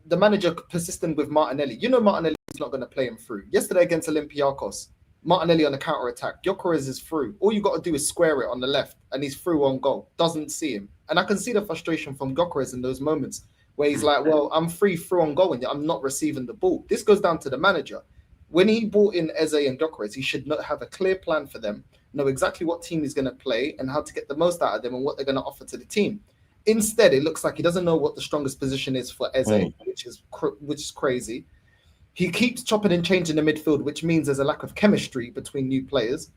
the manager persistent with Martinelli. You know Martinelli is not going to play him through. Yesterday against Olympiacos, Martinelli on the counter-attack. Gyökeres is through. All you got to do is square it on the left, and he's through on goal. Doesn't see him. And I can see the frustration from Gyökeres in those moments where he's like, well, I'm free through on goal, and I'm not receiving the ball. This goes down to the manager. When he brought in Eze and Gyökeres, he should not have a clear plan for them, know exactly what team he's going to play and how to get the most out of them and what they're going to offer to the team. Instead, it looks like he doesn't know what the strongest position is for Eze, which is crazy. He keeps chopping and changing the midfield, which means there's a lack of chemistry between new players.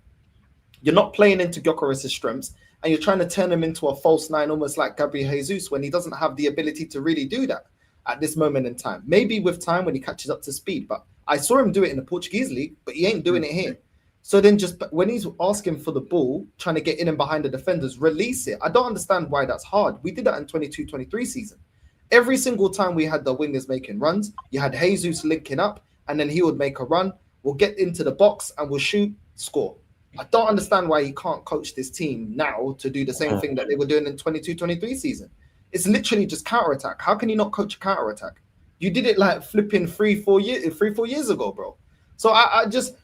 You're not playing into Gyökeres' strengths, and you're trying to turn him into a false nine, almost like Gabriel Jesus, when he doesn't have the ability to really do that at this moment in time. Maybe with time when he catches up to speed, but I saw him do it in the Portuguese league, but he ain't doing it here. So then just when he's asking for the ball, trying to get in and behind the defenders, release it. I don't understand why that's hard. We did that in 22-23 season. Every single time we had the wingers making runs, you had Jesus linking up, and then he would make a run. We'll get into the box and we'll shoot, score. I don't understand why he can't coach this team now to do the same thing that they were doing in 22-23 season. It's literally just counter-attack. How can you not coach a counter-attack? You did it like flipping 3-4 years ago, bro. So I just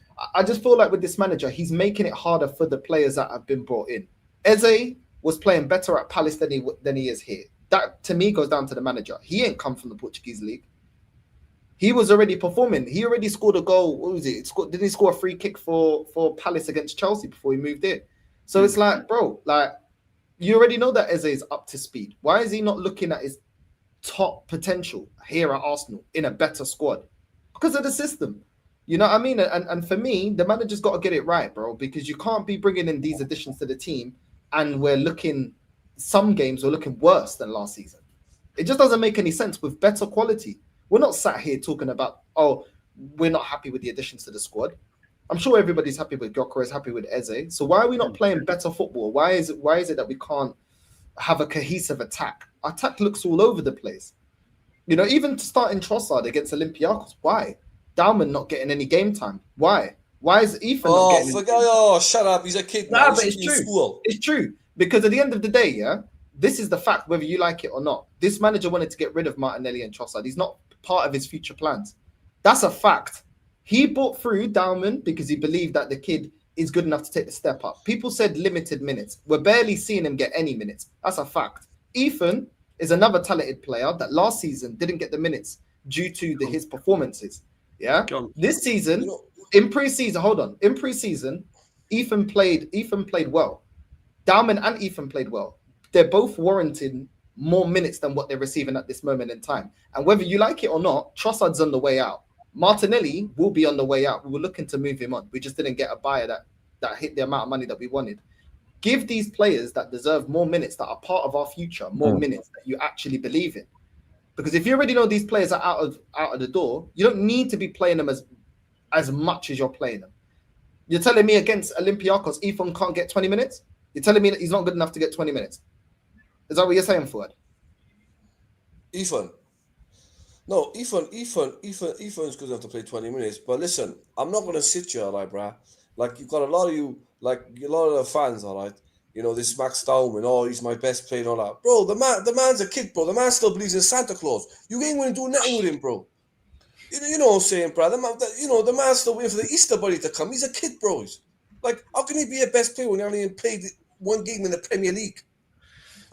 feel like with this manager, he's making it harder for the players that have been brought in. Eze was playing better at Palace than he is here. That, to me, goes down to the manager. He ain't come from the Portuguese league. He was already performing. He already scored a goal. What was it? Didn't he score a free kick for Palace against Chelsea before he moved in? So it's like, bro, like, you already know that Eze is up to speed. Why is he not looking at his top potential here at Arsenal in a better squad? Because of the system. You know what I mean? And for me, the manager's got to get it right, bro, because you can't be bringing in these additions to the team and some games we're looking worse than last season. It just doesn't make any sense with better quality. We're not sat here talking about, oh, we're not happy with the additions to the squad. I'm sure everybody's happy with Gyökeres, happy with Eze. So why are we not playing better football? Why is it that we can't have a cohesive attack? Our attack looks all over the place. You know, even starting Trossard against Olympiacos, why? Dalman not getting any game time. Why? Why is Ethan not getting shut up. He's a kid. Nah, but it's true. It's true. Because at the end of the day, yeah, this is the fact, whether you like it or not. This manager wanted to get rid of Martinelli and Trossard. He's not part of his future plans. That's a fact. He brought through Dalman because he believed that the kid is good enough to take the step up. People said limited minutes. We're barely seeing him get any minutes. That's a fact. Ethan is another talented player that last season didn't get the minutes due to his performances. Yeah. This season, in pre-season, Ethan played well. Dalman and Ethan played well. They're both warranting more minutes than what they're receiving at this moment in time. And whether you like it or not, Trossard's on the way out. Martinelli will be on the way out. We were looking to move him on. We just didn't get a buyer that hit the amount of money that we wanted. Give these players that deserve more minutes, that are part of our future, more minutes that you actually believe in. Because if you already know these players are out of the door, you don't need to be playing them as much as you're playing them. You're telling me against Olympiacos, Ethan can't get 20 minutes? You're telling me that he's not good enough to get 20 minutes? Is that what you're saying, Fuad? Ethan. No, Ethan's good enough to play 20 minutes. But listen, I'm not going to sit here, all right, bruh. Like, you've got a lot of the fans, all right? You know, this Max Stauman, oh, he's my best player and all that. Bro, the man's a kid, bro. The man still believes in Santa Claus. You ain't going to do nothing with him, bro. You know what I'm saying, bro? The man's still waiting for the Easter Bunny to come. He's a kid, bro. Like, how can he be a best player when he only played one game in the Premier League?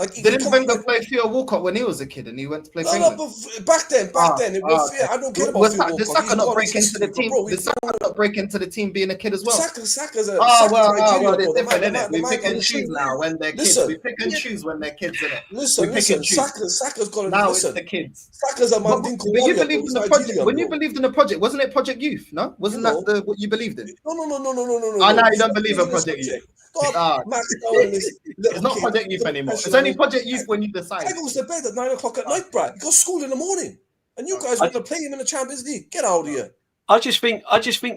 Like, didn't Wenger play Theo Walcott when he was a kid and he went to play for England? But back then, it was fair. I don't care about Theo Walcott. Did Saka not break into the team? Did Saka not break into the team being a kid as well? Saka's a it's different, isn't it? We pick and choose now when they're kids. We pick and choose when they're kids, isn't it? Listen, Saka's got to now it's the kids. Saka's a Mandinko. But you believed in the project. When you believed in the project, wasn't it Project Youth? No, wasn't that what you believed in? No. Oh, now you don't believe in Project Youth. It's not Project Youth anymore. It's only Project Youth when you decide. He goes to bed at 9 o'clock at night, Brad. He goes to school in the morning, and you guys want to play him in the Champions League. Get out of here. I just think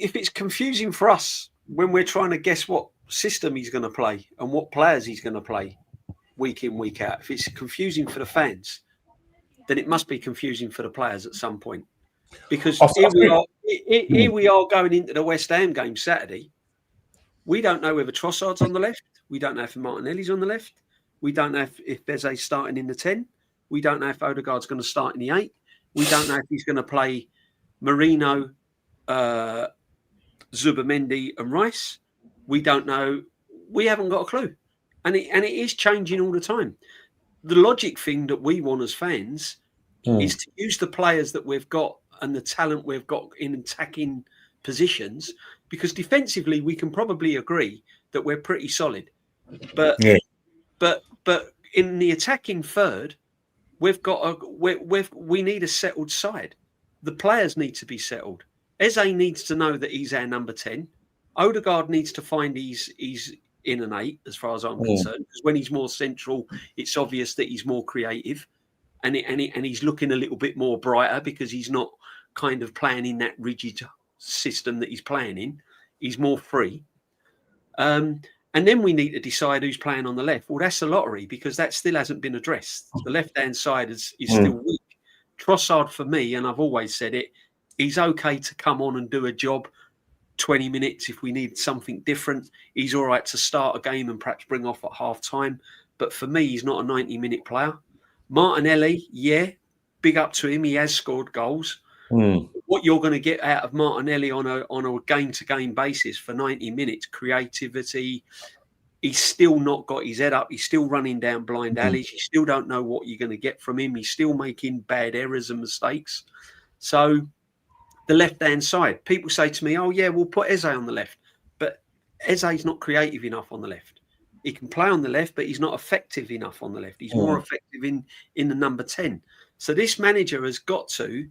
if it's confusing for us when we're trying to guess what system he's going to play and what players he's going to play week in, week out, if it's confusing for the fans, then it must be confusing for the players at some point. Because here we are going into the West Ham game Saturday. We don't know whether Trossard's on the left. We don't know if Martinelli's on the left. We don't know if there's a starting in the 10. We don't know if Odegaard's going to start in the 8. We don't know if he's going to play Marino, Zubamendi and Rice. We don't know. We haven't got a clue. And it is changing all the time. The logic thing that we want as fans is to use the players that we've got and the talent we've got in attacking positions, because defensively we can probably agree that we're pretty solid. But in the attacking third, we need a settled side. The players need to be settled. Eze needs to know that he's our number 10. Odegaard needs to find he's in an 8, as far as I'm concerned, because when he's more central, it's obvious that he's more creative, and he's looking a little bit more brighter because he's not kind of playing in that rigid system that he's playing in. He's more free. And then we need to decide who's playing on the left. Well, that's a lottery because that still hasn't been addressed. The left-hand side is still weak. Trossard, for me, and I've always said it, he's okay to come on and do a job 20 minutes if we need something different. He's all right to start a game and perhaps bring off at half-time. But for me, he's not a 90-minute player. Martinelli, big up to him. He has scored goals. What you're going to get out of Martinelli on a game-to-game basis for 90 minutes, creativity. He's still not got his head up. He's still running down blind alleys. You still don't know what you're going to get from him. He's still making bad errors and mistakes. So the left-hand side, people say to me, oh, yeah, we'll put Eze on the left. But Eze's not creative enough on the left. He can play on the left, but he's not effective enough on the left. He's more effective in the number 10. So this manager has got to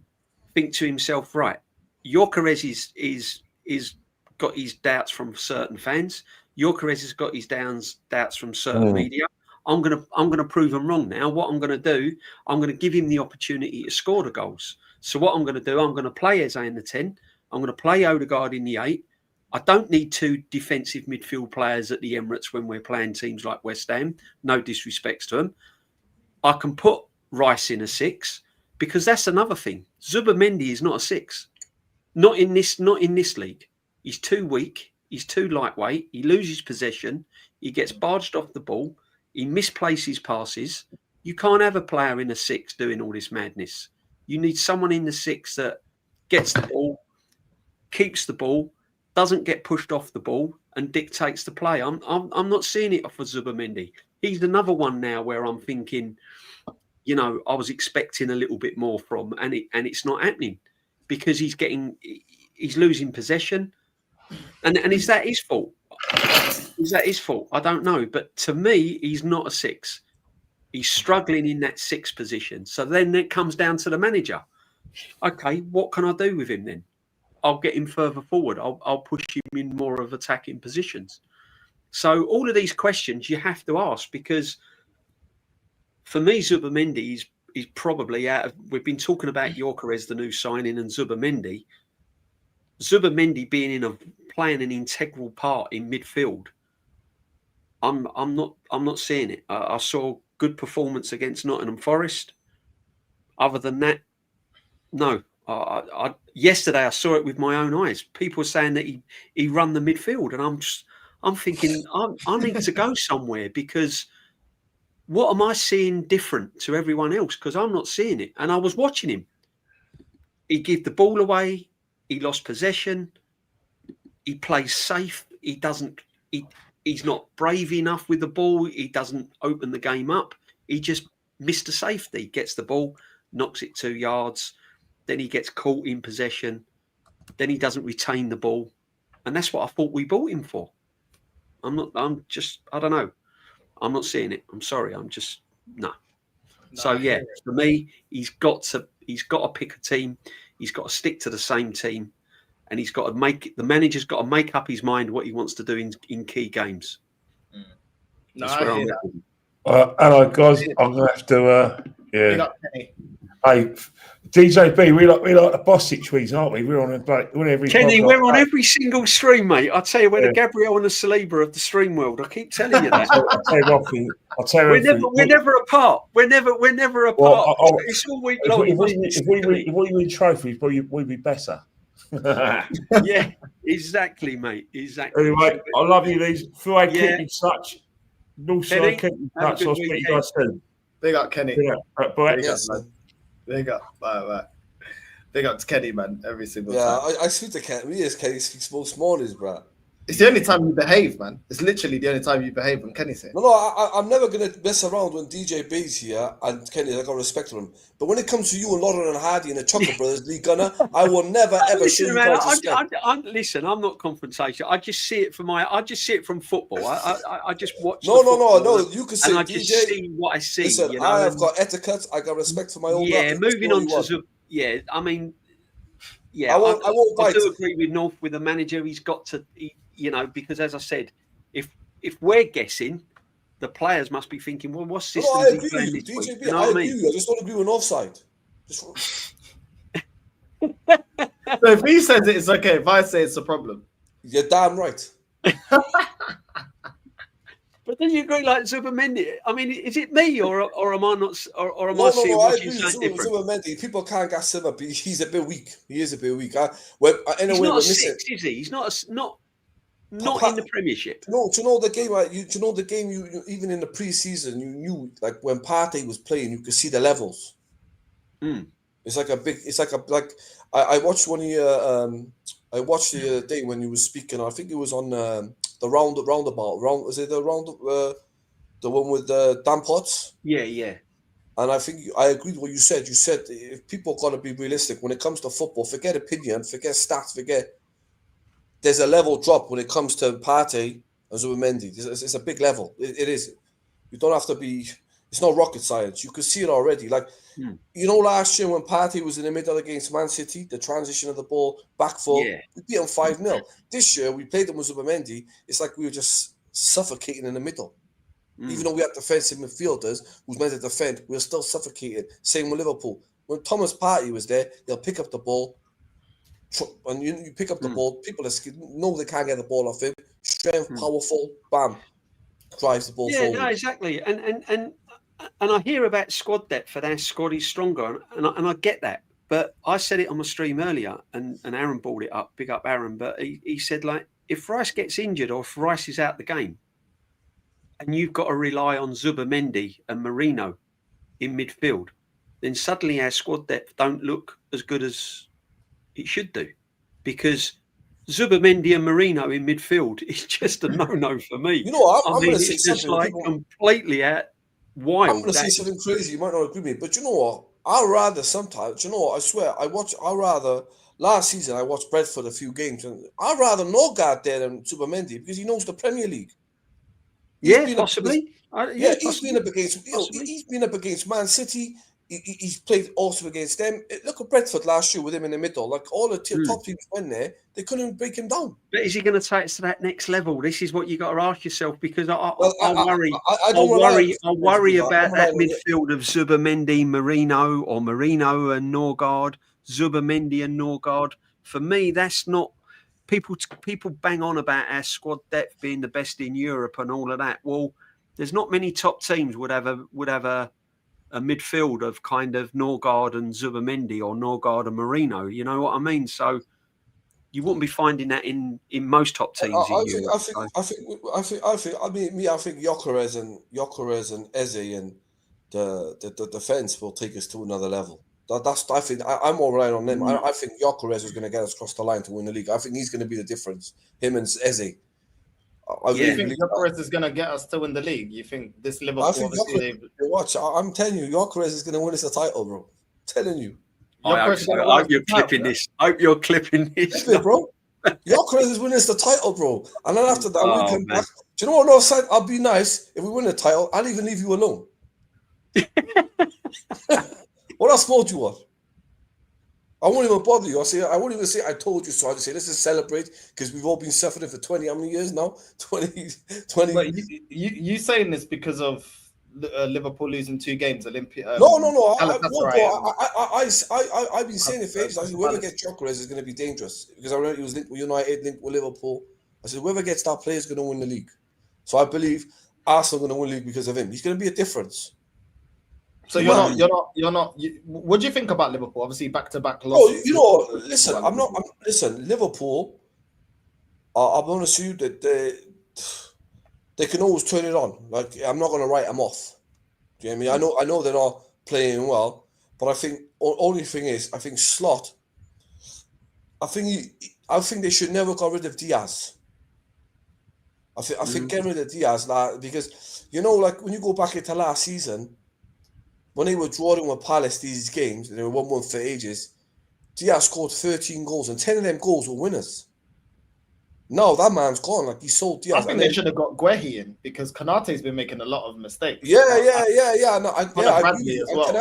think to himself, right, Gyökeres is got his doubts from certain fans. Gyökeres has got his doubts from certain media. I'm gonna prove him wrong now. What I'm gonna do, I'm gonna give him the opportunity to score the goals. So what I'm gonna do, I'm gonna play Eze in the 10. I'm gonna play Odegaard in the 8. I don't need 2 defensive midfield players at the Emirates when we're playing teams like West Ham. No disrespects to them. I can put Rice in a 6. Because that's another thing. Zubamendi is not a 6. Not in this league. He's too weak. He's too lightweight. He loses possession. He gets barged off the ball. He misplaces passes. You can't have a player in a 6 doing all this madness. You need someone in the 6 that gets the ball, keeps the ball, doesn't get pushed off the ball, and dictates the play. I'm not seeing it for Zubamendi. He's another one now where I'm thinking, you know, I was expecting a little bit more from, and it's not happening because he's losing possession, and is that his fault? Is that his fault? I don't know, but to me, he's not a 6. He's struggling in that 6th position. So then it comes down to the manager. Okay, what can I do with him then? I'll get him further forward. I'll push him in more of attacking positions. So all of these questions you have to ask, because for me, Zubimendi is probably out of. We've been talking about Yorker as the new signing and Zubimendi. Zubimendi playing an integral part in midfield. I'm not seeing it. I saw good performance against Nottingham Forest. Other than that, no. Yesterday I saw it with my own eyes. People were saying that he run the midfield, and I'm thinking I need to go somewhere, because what am I seeing different to everyone else? Because I'm not seeing it. And I was watching him. He gave the ball away. He lost possession. He plays safe. He doesn't. He's not brave enough with the ball. He doesn't open the game up. He just missed a safety. Gets the ball, knocks it 2 yards. Then he gets caught in possession. Then he doesn't retain the ball. And that's what I thought we bought him for. I don't know. I'm not seeing it. I'm sorry. No. So yeah, for me, he's got to pick a team. He's got to stick to the same team, and the manager's got to make up his mind what he wants to do in key games. That's where I'm at. Hello guys, I'm gonna have to Hey, DJB, we like the Bossich tweets, aren't we? We're on every Kenny, podcast. we're on every single stream, mate. I tell you, we're the Gabrielle and the Saliba of the stream world. I keep telling you that. I'll tell you we're never apart. We're never apart. Well, it's all week long. If we win trophies, we'd be better. Yeah, exactly, mate. Exactly. Anyway, I love you, Leeds. Feel like keep in touch. Also, keep in touch. I'll speak to you guys soon. Big up, Kenny. Bye. Big up. Bye. Big up to Kenny, man. Every single time. Yeah, I speak to Kenny. Me as Kenny speaks most mornings, bro. It's the only time you behave, man. It's literally the only time you behave when Kenny's here. No, I'm never going to mess around when DJ B's here and Kenny. I got respect for him. But when it comes to you and Lauren and Hardy and the Chocolate Brothers, Lee Gunner, I will never ever show you guys respect. Listen, I'm not confrontational. I just see it from football. I just watch. No. You can say and I DJ. Just see what I see. Listen, I have got etiquette. I got respect for my own. Yeah, moving on to Zub. Yeah, I mean, yeah, I do agree with North with the manager. He's got to. Because as I said, if we're guessing, the players must be thinking, well, what system is he playing this week? DJB, I agree. I just don't agree with offside. So if he says it's okay, if I say it's a problem, you're damn right. But then you agree like Zubimendi. I mean, is it me or am I not? Or am I seeing watching something different? Zubimendi, people can't gas him up. He's a bit weak. He is a bit weak. He's not a 6, is he? He's not in the Premiership. No, do you know the game? You even in the pre-season, you knew like when Partey was playing, you could see the levels. It's like I watched one of your I watched the other day when you was speaking. I think it was on the roundabout. Was it the one with the Dan Potts? Yeah. And I think I agreed with what you said. You said if people got to be realistic when it comes to football, forget opinion, forget stats, forget. There's a level drop when it comes to Partey and Zubimendi. It's a big level. It is. You don't have to be. It's not rocket science. You could see it already. Like, last year when Partey was in the middle against Man City, the transition of the ball, back foot, we beat them 5-0. This year, we played them with Zubimendi. It's like we were just suffocating in the middle. Even though we had defensive midfielders who's meant to defend, we were still suffocating. Same with Liverpool. When Thomas Partey was there, they'll pick up the ball. When you pick up the ball, people know they can't get the ball off him. Strength, powerful, bam, drives the ball forward. Yeah, no, exactly. And I hear about squad depth, and our squad is stronger, and I get that. But I said it on my stream earlier, and Aaron brought it up. Big up Aaron. But he said, like, if Rice gets injured or if Rice is out the game, and you've got to rely on Zubimendi and Marino in midfield, then suddenly our squad depth don't look as good as it should do, because Zubimendi and Marino in midfield is just a no for me. You know what? I'm going to say it's just something like completely wild. I'm going to say something crazy. You might not agree with me, but you know what? I'd rather sometimes. You know what? I swear, last season I watched Brentford a few games, and I'd rather Norgard there than Zubimendi because he knows the Premier League. Possibly. He's been up against. He's been up against Man City. He's played also against them. Look at Brentford last year with him in the middle. Like all the top teams went there, they couldn't break him down. But is he going to take us to that next level? This is what you got to ask yourself, because I worry about that midfield of Zubamendi, Merino, or Merino and Norgard, Zubamendi and Norgard. For me, that's not. People bang on about our squad depth being the best in Europe and all of that. Well, there's not many top teams would have a midfield of kind of Norgard and Zubamendi or Norgard and Marino. You know what I mean? So you wouldn't be finding that in most top teams. I think Gyökeres and Eze and the defense will take us to another level. I'm more relying on them. I think Gyökeres is going to get us across the line to win the league. I think he's going to be the difference. Him and Eze. You think Gyökeres is going to get us to win the league? You think this Liverpool? Watch, I'm telling you, Gyökeres is going to win us the title, bro. I'm telling you. I hope you're clipping this. I hope you're clipping this, bro. Gyökeres is winning us the title, bro. And then after that, we come back. Do you know what? No, side, I'll be nice if we win the title. I'll even leave you alone. What else more do you want? I won't even bother you. I won't even say I told you so. I just say let's just celebrate because we've all been suffering for 20 how many years now? 20. But you saying this because of Liverpool losing 2 games? Olympia. No. I've been saying it for ages. I said whoever gets Gyökeres is going to be dangerous because I remember he was linked with United, linked with Liverpool. I said whoever gets that player is going to win the league. So I believe Arsenal are going to win the league because of him. He's going to be a difference. So you're not. What do you think about Liverpool? Obviously, back-to-back losses. Listen. Liverpool. I'll be honest with you that they can always turn it on. Like I'm not going to write them off. Do you know what I mean? I know they're not playing well, but I think only thing is I think Slot. I think they should never got rid of Diaz. I think getting rid of Diaz because like when you go back into last season. When they were drawing with Palace these games, they were 1-1 for ages, Diaz scored 13 goals, and 10 of them goals were winners. No, that man's gone. Like, he sold Diaz. I think they should have got Guehi in, because Konate's been making a lot of mistakes. Yeah. No, I agree. As well.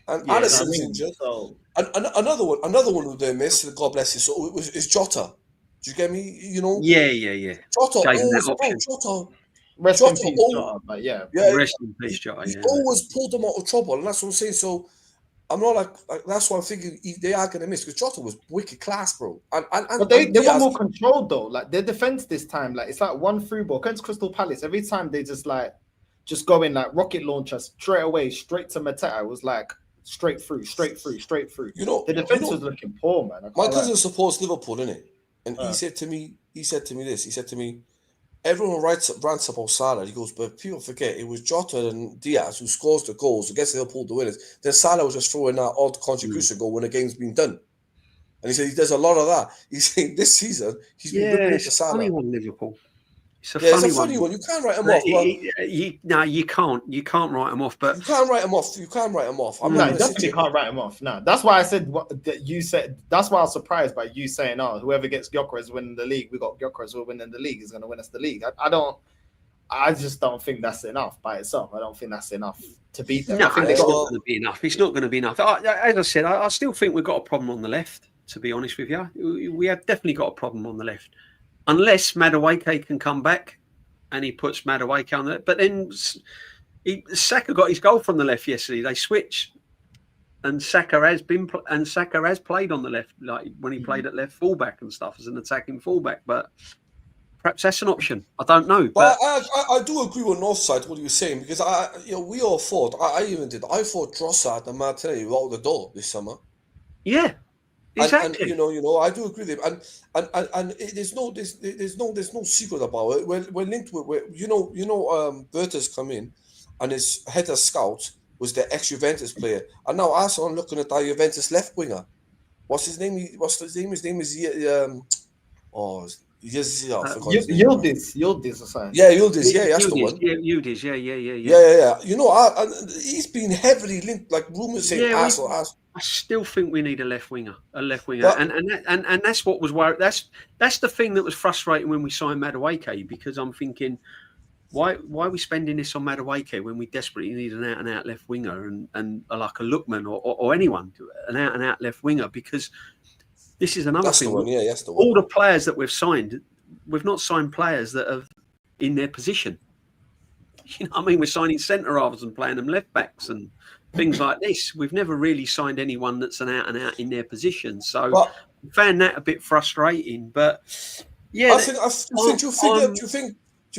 And Alisson's injured. So. And another one who they missed, God bless his soul, is Jota. Do you get me? Yeah. Jota. Rest in peace, Jota. But rest in peace, Jota. He always pulled them out of trouble, and that's what I'm saying. So I'm not like that's why I'm thinking they are going to miss because Jota was wicked class, bro. But they were more controlled though. Like their defense this time, like it's like one through ball against Crystal Palace. Every time they just go in like rocket launcher straight away, straight to Mateta. It was like straight through. The defense was looking poor, man. My cousin supports Liverpool, innit? And he said to me this. He said to me. Everyone rants about Salah. He goes, but people forget it was Jota and Diaz who scores the goals. I guess they'll pull the winners. Then Salah was just throwing that odd contribution goal when the game's been done. And he said he does a lot of that. He's saying this season he's been ripping into Salah. Funny one, Liverpool. It's a funny one. You can't write them off. No, you can't. You can't write them off. But you can't write them off. You definitely can't write them off. No, that's why I said that you said. That's why I was surprised by you saying, "Oh, whoever gets Gyökeres winning the league, we got Gyökeres will win in the league is going to win us the league." I just don't think that's enough by itself. I don't think that's enough to beat them. No, it's not going to be enough. It's not going to be enough. As I said, I still think we've got a problem on the left. To be honest with you, we have definitely got a problem on the left. Unless Madueke can come back and he puts Madueke on there. But then Saka got his goal from the left yesterday. They switched. And Saka has played on the left, like when he played at left fullback and stuff as an attacking fullback. But perhaps that's an option. I don't know. But I do agree with Northside what he was saying because we all thought I thought Trossard and Martinelli were out the door this summer. Yeah. Exactly. And I do agree with him. And there's no secret about it. We're linked with Berta's come in, and his head of scout was the ex-Juventus player, and now Arsenal looking at that Juventus left winger. What's his name? His name is Yildiz or something. Yeah, Yildiz. Yeah, that's the one. Yildiz. Yeah. He's been heavily linked, like rumors saying Arsenal. I still think we need a left winger, and that's what was worried. That's the thing that was frustrating when we signed Madueke, because I'm thinking Why are we spending this on Madueke when we desperately need an out-and-out left winger and like a Lookman or anyone, an out-and-out left winger? Because this is another thing. The one, yeah, that's the one. All the players that we've signed, we've not signed players that are in their position. You know what I mean? We're signing centre-halves and playing them left-backs and things like this. We've never really signed anyone that's an out-and-out in their position. So I found that a bit frustrating. But yeah, Do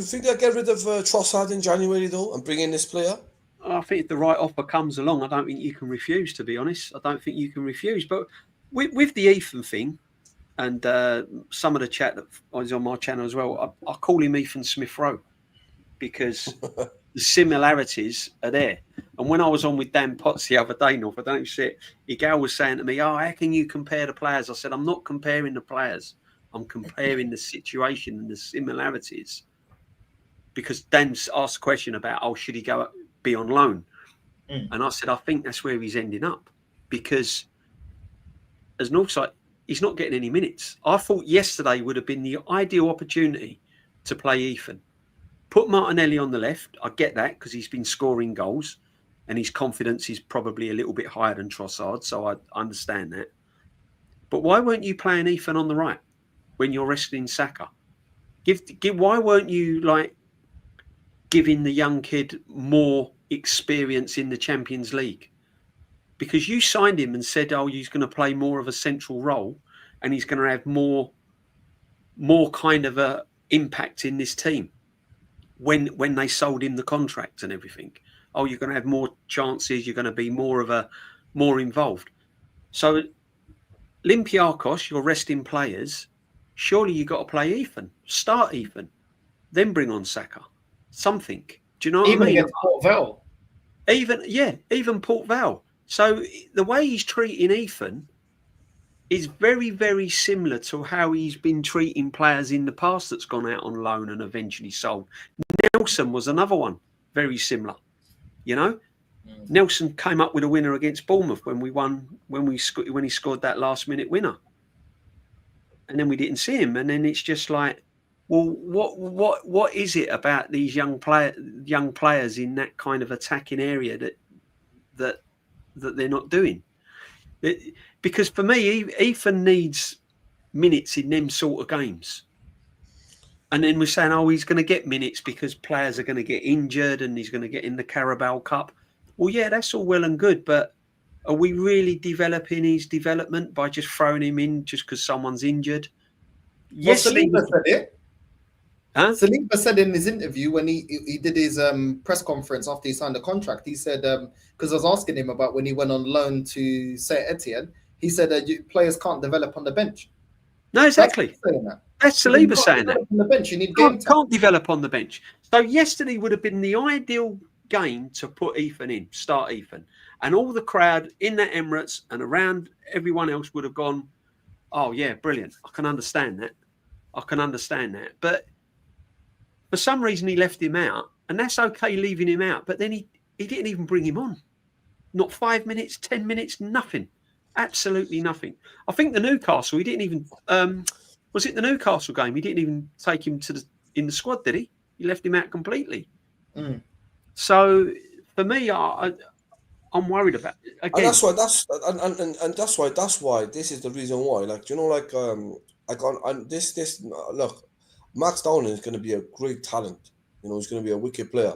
you think they'll get rid of Trossard in January though and bring in this player? I think if the right offer comes along, I don't think you can refuse. To be honest, I don't think you can refuse. But with the Ethan thing, and some of the chat that was on my channel as well, I call him Ethan Smith Rowe because the similarities are there. And when I was on with Dan Potts the other day, North, I don't know if you see it, Igal was saying to me, "Oh, how can you compare the players?" I said, "I'm not comparing the players. I'm comparing the situation and the similarities." Because Dan's asked a question about, oh, should he be on loan? And I said, I think that's where he's ending up. Because as Northside, he's not getting any minutes. I thought yesterday would have been the ideal opportunity to play Ethan. Put Martinelli on the left. I get that because he's been scoring goals and his confidence is probably a little bit higher than Trossard. So I understand that. But why weren't you playing Ethan on the right when you're resting Saka? Why weren't you giving the young kid more experience in the Champions League? Because you signed him and said, oh, he's going to play more of a central role and he's going to have more kind of a impact in this team when they sold him the contract and everything. Oh, you're going to have more chances. You're going to be more involved. So Olympiacos, you're resting players. Surely you got to play Ethan. Start Ethan. Then bring on Saka. Something. Do you know what I mean? Even against Port Vale. Even Port Vale. So the way he's treating Ethan is very, very similar to how he's been treating players in the past that's gone out on loan and eventually sold. Nelson was another one, very similar. You know, Nelson came up with a winner against Bournemouth when he scored that last-minute winner, and then we didn't see him. And then it's just like, well, what is it about these young players in that kind of attacking area that they're not doing? Because for me, Ethan needs minutes in them sort of games. And then we're saying, oh, he's going to get minutes because players are going to get injured and he's going to get in the Carabao Cup. Well, yeah, that's all well and good, but are we really developing his development by just throwing him in just because someone's injured? Yes, Saliba said it. Huh? Saliba said in his interview when he did his press conference after he signed the contract, he said, because I was asking him about when he went on loan to Saint Etienne, he said that players can't develop on the bench. No, exactly. That's Saliba saying that. On the bench, you need game time. Can't develop on the bench. So yesterday would have been the ideal game to put Ethan in, start Ethan. And all the crowd in that Emirates and around everyone else would have gone, oh, yeah, brilliant. I can understand that. But for some reason, he left him out. And that's okay leaving him out. But then he didn't even bring him on. Not 5 minutes, 10 minutes, nothing. Absolutely nothing. I think the Newcastle, he didn't even... was it the Newcastle game? He didn't even take him in the squad, did he? He left him out completely. So for me, I'm worried about it. Again, and that's why this is the reason why. Like, you know, like look, Max Downing is going to be a great talent. You know, he's going to be a wicked player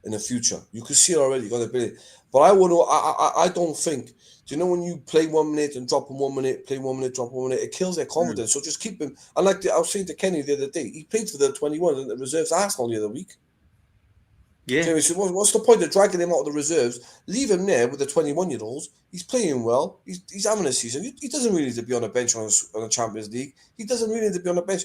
in the future. You can see it already. He's got the ability. But I don't think. Do you know when you play 1 minute and drop him 1 minute, play 1 minute, drop 1 minute, it kills their confidence. So just keep him. And like I was saying to Kenny the other day, he played for the 21 and the reserves Arsenal the other week. Yeah. So he said, what's the point of dragging him out of the reserves? Leave him there with the 21-year-olds. He's playing well. He's having a season. He doesn't really need to be on a bench on a Champions League. He doesn't really need to be on a bench.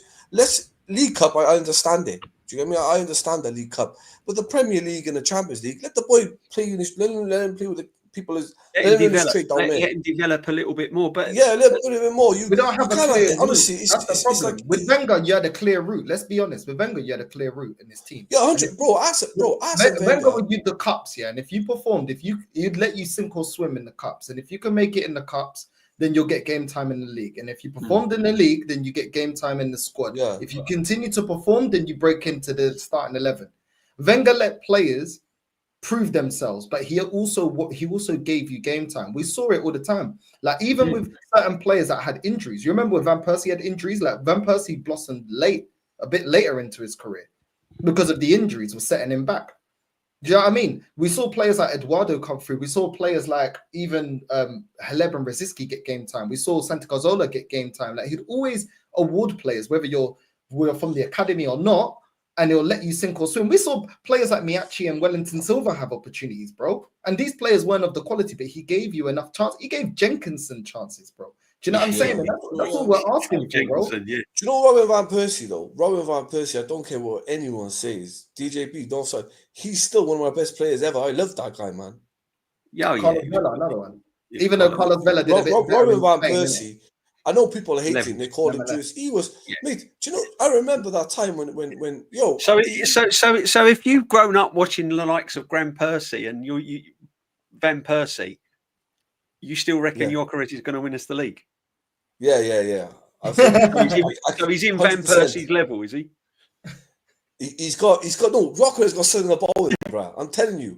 League Cup, I understand it. Do you get me? I understand the League Cup. But the Premier League and the Champions League, let the boy play. Let him play with the people. Let him develop a little bit more. But yeah, a little bit more. We don't have a clear route. Honestly, that's the problem. Like, with Wenger, you had a clear route. Let's be honest. With Wenger, you had a clear route in this team. Yeah, 100, bro. Wenger would use the cups, yeah. And if you performed, he'd let you sink or swim in the cups. And if you can make it in the cups, then you'll get game time in the league. And if you performed in the league, then you get game time in the squad. Yeah. If you continue to perform, then you break into the starting 11. Wenger let players prove themselves, but he also gave you game time. We saw it all the time. Like even with certain players that had injuries. You remember when Van Persie had injuries? Like Van Persie blossomed a bit later into his career because of the injuries was setting him back. Do you know what I mean? We saw players like Eduardo come through. We saw players like even Haleb and Rosicky get game time. We saw Santi Cazorla get game time. Like he'd always award players, whether you're from the academy or not, and he'll let you sink or swim. We saw players like Miachi and Wellington Silva have opportunities, bro. And these players weren't of the quality, but he gave you enough chance. He gave Jenkinson chances, bro. Do you know what I'm saying? That's all we're asking for, bro. Do you know Robin Van Persie, though? Robin Van Persie, I don't care what anyone says. DJB, don't say. He's still one of my best players ever. I love that guy, man. Yeah, Carlos Vela, another one. Even though Carlos Vela did a bit better Robin Van Persie, I know people hate him. They call him Juice. He was, mate. Do you know? I remember that time when yo. So if you've grown up watching the likes of Van Persie and you Van Persie, you still reckon Gyökeres is going to win us the league? Yeah. So he's in 100%. Van Persie's level, is he? He's got Gyökeres got something about him, bro. I'm telling you,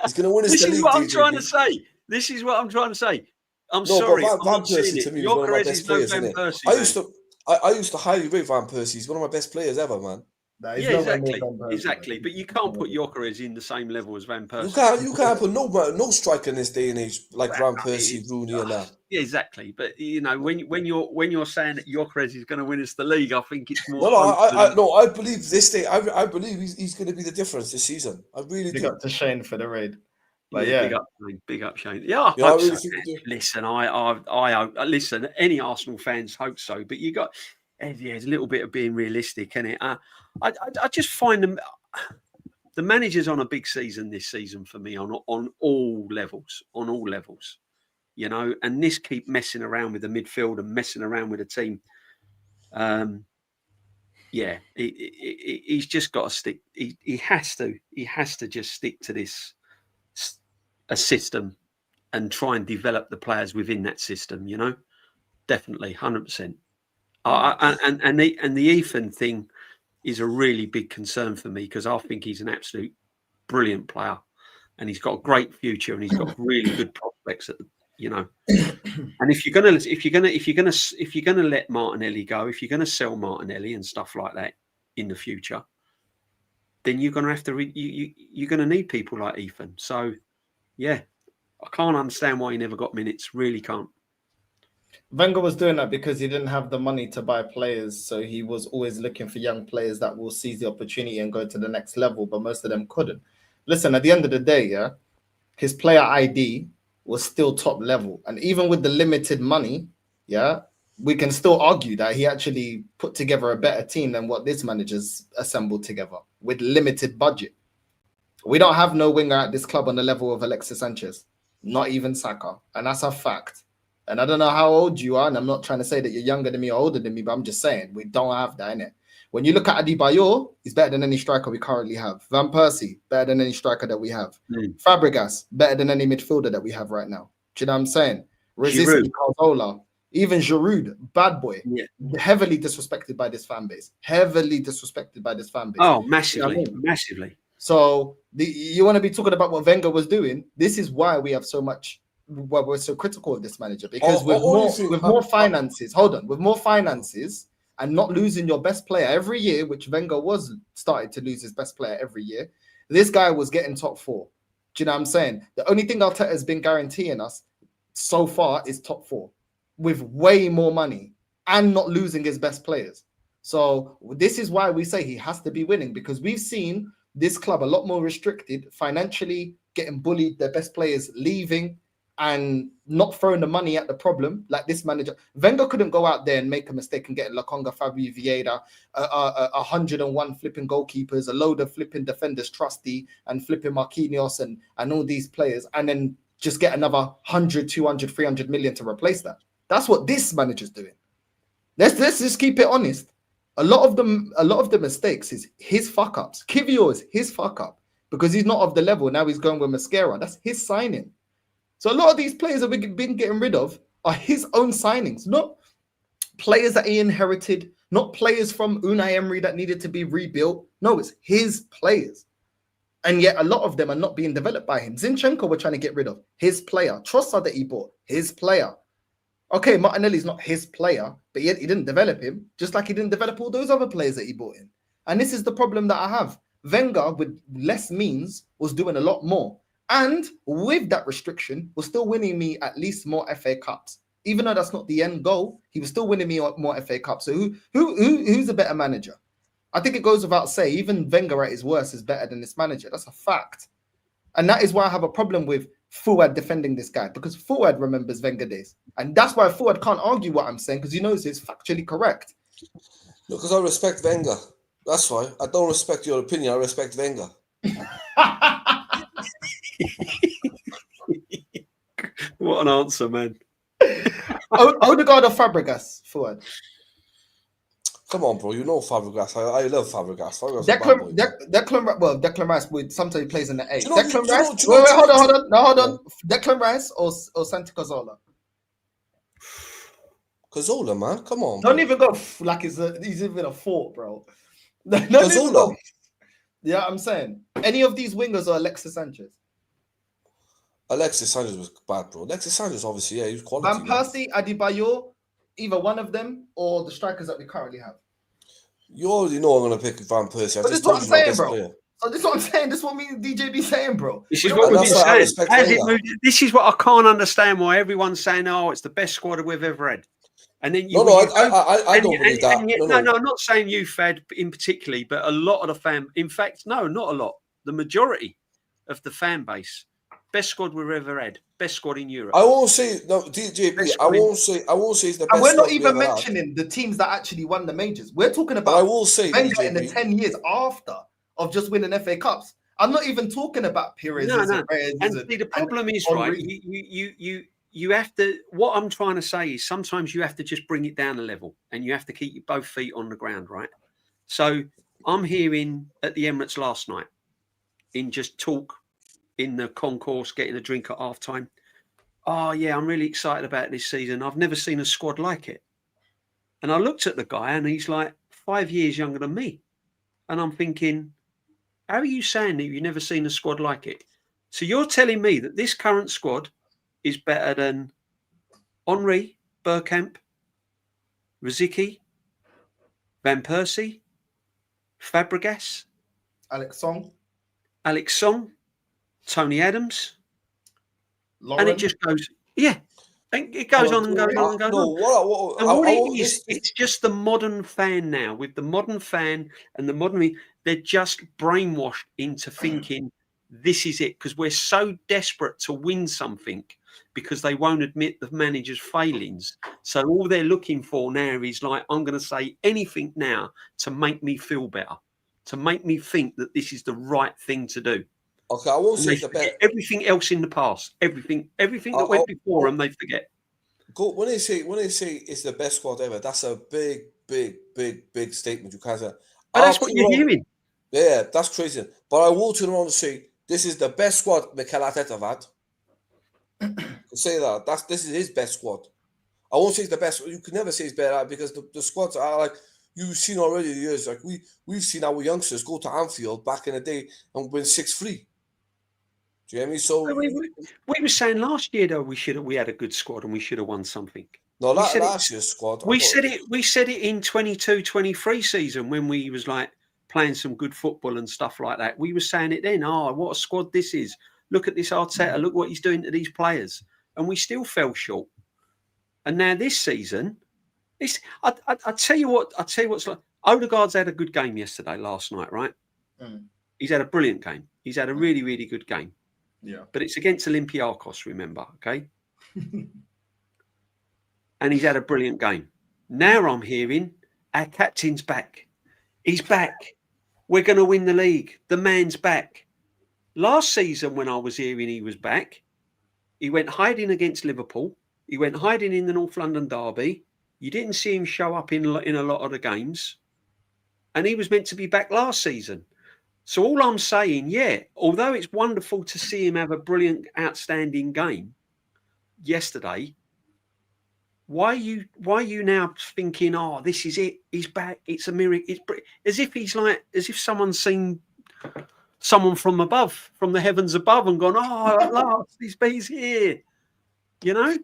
he's going to win us the league. This is what I'm trying to say. This is what I'm trying to say. I'm sorry. Van Persie to me is one of my best players. Van Persie, I used to highly rate Van Persie. He's one of my best players ever, man. Yeah, exactly. But you can't put Gyökeres in the same level as Van Persie. You can't put no striker in this day and age like Van Persie, Rooney, and that. Yeah, exactly. But you know, when you're saying that Gyökeres is going to win us the league, I think it's more. I believe this day. I believe he's going to be the difference this season. I really do. Big up to Shane for the raid. But big up, Shane. Yeah, I really think listen, I listen. Any Arsenal fans hope so, but you got there's a little bit of being realistic, isn't it? I just find the manager's on a big season this season for me on all levels, you know. And this keep messing around with the midfield and messing around with the team. He's just got to stick. He has to just stick to this a system and try and develop the players within that system. You know, definitely 100%. And the Ethan thing is a really big concern for me because I think he's an absolute brilliant player and he's got a great future and he's got really good prospects. You know, and if you're gonna let Martinelli go, if you're gonna sell Martinelli and stuff like that in the future, then you're gonna have to you're gonna need people like Ethan. So, yeah, I can't understand why he never got minutes. Really can't. Wenger was doing that because he didn't have the money to buy players, so he was always looking for young players that will seize the opportunity and go to the next level, but most of them couldn't. Listen, at the end of the day, his player ID was still top level. And even with the limited money, we can still argue that he actually put together a better team than what this manager's assembled together with limited budget. We don't have no winger at this club on the level of Alexis Sanchez, not even Saka. And that's a fact. And I don't know how old you are, and I'm not trying to say that you're younger than me or older than me, but I'm just saying we don't have that, innit? When you look at Adebayor, he's better than any striker we currently have. Van Persie, better than any striker that we have. Fabregas, better than any midfielder that we have right now. Do you know what I'm saying? Rosicky, Cazorla, even Giroud, bad boy, heavily disrespected by this fan base. Oh, massively, massively. So you want to be talking about what Wenger was doing? This is why we have so much. Well, we're so critical of this manager because with more finances and not losing your best player every year, which Wenger was started to lose his best player every year, this guy was getting top 4. Do you know what I'm saying? The only thing Arteta has been guaranteeing us so far is top 4 with way more money and not losing his best players. So this is why we say he has to be winning, because we've seen this club a lot more restricted financially, getting bullied, their best players leaving, and not throwing the money at the problem like this manager. Wenger couldn't go out there and make a mistake and get Lokonga, Fabio Vieira, 101 flipping goalkeepers, a load of flipping defenders, Trusty, and flipping Marquinhos and all these players, and then just get another 100, 200, 300 million to replace that. That's what this manager's doing. Let's just keep it honest. A lot of the mistakes is his fuck ups. Kivio is his fuck up because he's not of the level. Now he's going with Mascara. That's his signing. So a lot of these players that we've been getting rid of are his own signings, not players that he inherited, not players from Unai Emery that needed to be rebuilt. No, it's his players. And yet a lot of them are not being developed by him. Zinchenko we're trying to get rid of. His player. Trossard that he bought. His player. Okay, Martinelli's not his player, but yet he didn't develop him, just like he didn't develop all those other players that he bought in. And this is the problem that I have. Wenger, with less means, was doing a lot more. And with that restriction, was still winning me at least more FA Cups. Even though that's not the end goal, he was still winning me more FA Cups. So who's a better manager? I think it goes without saying, even Wenger at his worst is better than this manager. That's a fact. And that is why I have a problem with Fuad defending this guy, because Fuad remembers Wenger days. And that's why Fuad can't argue what I'm saying, because he knows it's factually correct. No, because I respect Wenger. That's why. I don't respect your opinion. I respect Wenger. What an answer, man. Odegaard or Fabregas, Fuad? Come on, bro. You know Fabregas. I love Fabregas. Declan Rice would sometimes he plays in the 8. Do you know, Declan Rice. Wait, hold on. Declan Rice or Santi Cazorla? Cazorla, man. Come on. Don't bro. even go like he's even a fort, bro. Cazorla. Yeah, I'm saying any of these wingers or Alexis Sanchez. Alexis Sanchez was bad, bro. Alexis Sanchez, obviously, yeah, he was quality. Van Persie, Adebayor, either one of them or the strikers that we currently have. You already know I'm going to pick Van Persie. But this is what I'm saying, bro. So this is what I'm saying. This is what me and DJ be saying, bro. This is what we've been saying. This is what I can't understand why everyone's saying, oh, it's the best squad we've ever had. And then you, I don't believe that. No, I'm not saying you, Fed, in particularly, but a lot of the fan. In fact, no, not a lot. The majority of the fan base. Best squad we've ever had. Best squad in Europe. I won't say no, DJB. I won't say it's the best. And we're not even mentioning the teams that actually won the majors. We're talking about. I will say Wenger in the 10 years after of just winning FA Cups. I'm not even talking about Pires. No. And see, the problem is, right? You have to. What I'm trying to say is sometimes you have to just bring it down a level, and you have to keep both feet on the ground, right? So I'm hearing at the Emirates last night in just talk. In the concourse, getting a drink at halftime. Oh, yeah, I'm really excited about this season. I've never seen a squad like it. And I looked at the guy and he's like 5 years younger than me. And I'm thinking, how are you saying that you've never seen a squad like it? So you're telling me that this current squad is better than Henry, Bergkamp, Rosicky, Van Persie, Fabregas, Alex Song, Tony Adams, Lauren. And it just goes, yeah, it goes on and goes on and goes on. And what it is, it's just the modern fan now. With the modern fan and the modern, they're just brainwashed into thinking this is it, because we're so desperate to win something because they won't admit the manager's failings. So all they're looking for now is like, I'm going to say anything now to make me feel better, to make me think that this is the right thing to do. Okay, I won't say the best. Everything else in the past, everything that went before them, they forget. Go when they say it's the best squad ever. That's a big statement. You can't say. But that's what you're hearing. Yeah, that's crazy. But I will turn around and say this is the best squad Mikel Arteta have had. Say that. This is his best squad. I won't say it's the best. You can never say it's better because the squads are like. You've seen already the years. Like we've seen our youngsters go to Anfield back in the day and win 6-3. Do you hear me? So we were saying last year though we had a good squad and we should have won something. No, last year's squad. We said it in 22-23 season when we was like playing some good football and stuff like that. We were saying it then. Oh, what a squad this is! Look at this Arteta. Look what he's doing to these players, and we still fell short. And now this season, I tell you what's like. Odegaard's had a good game last night, right? He's had a brilliant game. He's had a really, really good game. Yeah. But it's against Olympiacos, remember, okay? And he's had a brilliant game. Now I'm hearing our captain's back. He's back. We're going to win the league. The man's back. Last season when I was hearing he was back, he went hiding against Liverpool. He went hiding in the North London derby. You didn't see him show up in a lot of the games. And he was meant to be back last season. So all I'm saying, yeah, although it's wonderful to see him have a brilliant, outstanding game yesterday, Why are you now thinking, oh, this is it? He's back. It's a miracle. As if someone's seen someone from above, from the heavens above, and gone, oh, at last, he's here. You know?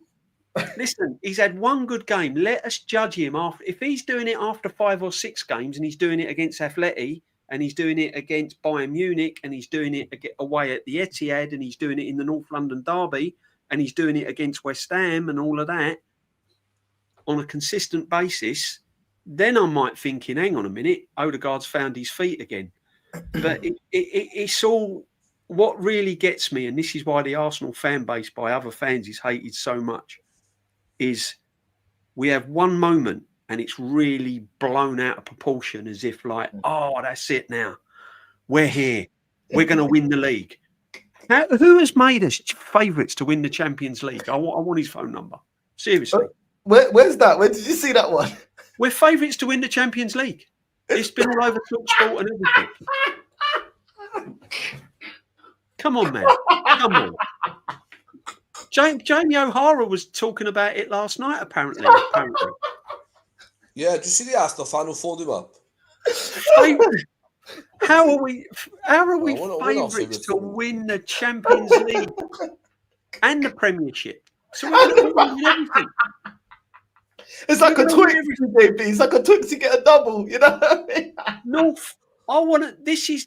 Listen, he's had one good game. Let us judge him after. If he's doing it after 5 or 6 games, and he's doing it against Atleti, and he's doing it against Bayern Munich, and he's doing it away at the Etihad, and he's doing it in the North London derby, and he's doing it against West Ham and all of that on a consistent basis, then I might thinking, hang on a minute, Odegaard's found his feet again. But it's all what really gets me, and this is why the Arsenal fan base by other fans is hated so much, is we have one moment and it's really blown out of proportion as if like, oh, that's it now. We're here. We're going to win the league. Who has made us favourites to win the Champions League? I want his phone number. Seriously. Where's that? Where did you see that one? We're favourites to win the Champions League. It's been all over TalkSport and everything. Come on, man. Come on. Jamie O'Hara was talking about it last night, apparently. Yeah, did you see the Arsenal fan who phoned him up? How are we favourites to win the Champions League and the Premiership? So we're going to win everything. It's like a Twix, JP. It's like a Twix to get a double. You know what I mean? North. I want to. This is.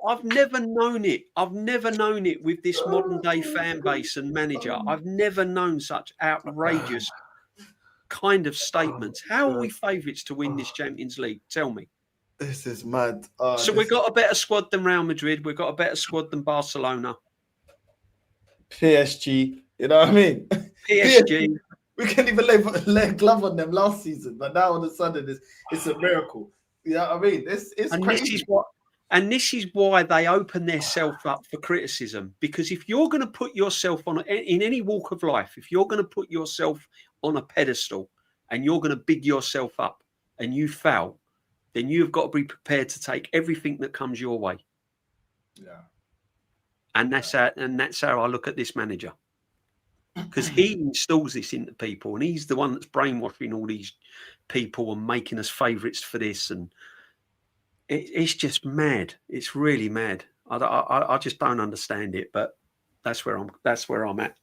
I've never known it. I've never known it with this modern day fan base and manager. I've never known such outrageous kind of statements. How are we favourites to win this Champions League? Tell me. This is mad. So we've got a better squad than Real Madrid. We've got a better squad than Barcelona. PSG. You know what I mean? PSG. We can't even lay a glove on them last season, but now all of a sudden it's a miracle. You know what I mean? It's crazy. This is why they open themselves up for criticism. Because if you're going to put yourself in any walk of life, if you're going to put yourself on a pedestal and you're going to big yourself up and you fail, then you've got to be prepared to take everything that comes your way. Yeah. And that's how I look at this manager. Because he installs this into people, and he's the one that's brainwashing all these people and making us favourites for this. And it's just mad. It's really mad. I just don't understand it. But that's where I'm at.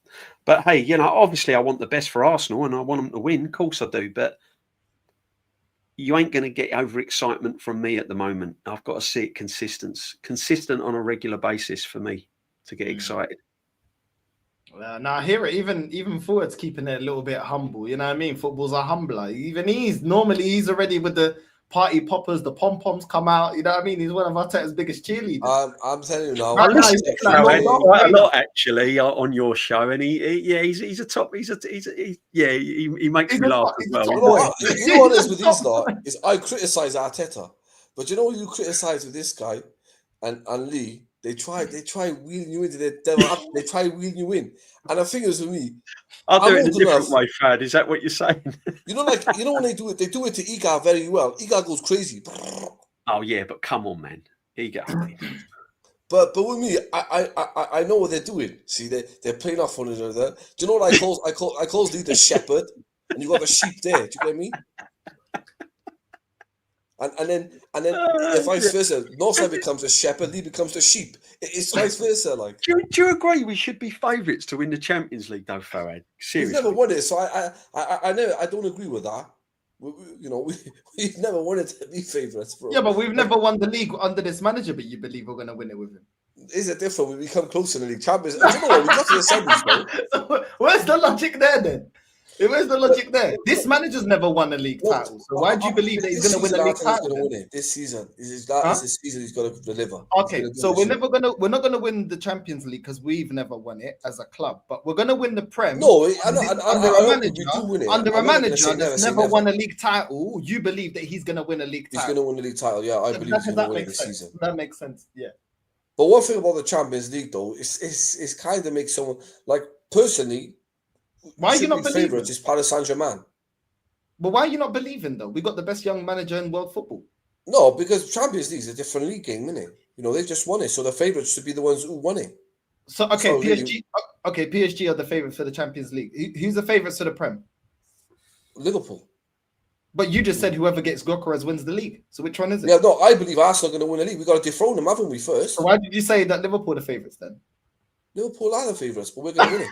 But hey, you know, obviously I want the best for Arsenal, and I want them to win. Of course I do. But you ain't going to get overexcitement from me at the moment. I've got to see it consistent on a regular basis for me to get excited. Now I hear it. Even forwards keeping it a little bit humble. You know what I mean? Football's a humbler. Even he's already with the party poppers. The pom poms come out. You know what I mean? He's one of Arteta's biggest cheerleaders. I'm telling you now. I listen to quite a lot actually on your show, and he's a top. He makes me laugh as well. You know what it is with these lot is I criticize Arteta, but you know you criticize with this guy and Lee. They try wheeling you into their devil. They try wheeling you in, and the thing is with me, I'll do it in a different way, Fad. Is that what you're saying? You know when they do it to Igor very well. Igor goes crazy. Oh yeah, but come on, man, Igor. But with me, I know what they're doing. See, they're playing off one another. Do you know what I call Lee the shepherd, and you got the sheep there. Do you get me? And then if vice versa, Northside becomes a shepherd, Lee becomes the sheep. It's vice versa. Like, do you agree we should be favourites to win the Champions League, though, Farad? Seriously, we've never won it, so I don't agree with that. We've never wanted to be favourites, bro. Yeah, but we've never won the league under this manager. But you believe we're going to win it with him? Is it different? We become closer in the league. Champions. Do you know what? We got to the semis, bro. So where's the logic there then? Where's the logic there? This manager's never won a league title. So why do you believe that he's going to win a league title? He's going to win it this season. Is the season he's going to deliver. Okay, so we're not going to win the Champions League because we've never won it as a club, but we're going to win the Prem. No, under a manager that's never won a league title. You believe that he's going to win a league title? He's going to win a league title. Yeah, I believe he's going to win it this season. That makes sense. Yeah. But one thing about the Champions League though is kind of makes someone like personally. Why are you not believing? Favourites is Paris Saint-Germain. But why are you not believing though? We got the best young manager in world football. No, because Champions League is a different league game, isn't it? You know, they just won it, so the favourites should be the ones who won it. So PSG. Okay, PSG are the favourites for the Champions League. Who's the favourites for the Prem? Liverpool. But you just said whoever gets Gyökeres wins the league. So which one is it? Yeah, no, I believe Arsenal are going to win the league. We've got to dethrone them, haven't we, first? So why did you say that Liverpool are the favourites then? Liverpool are the favourites, but we're going to win it.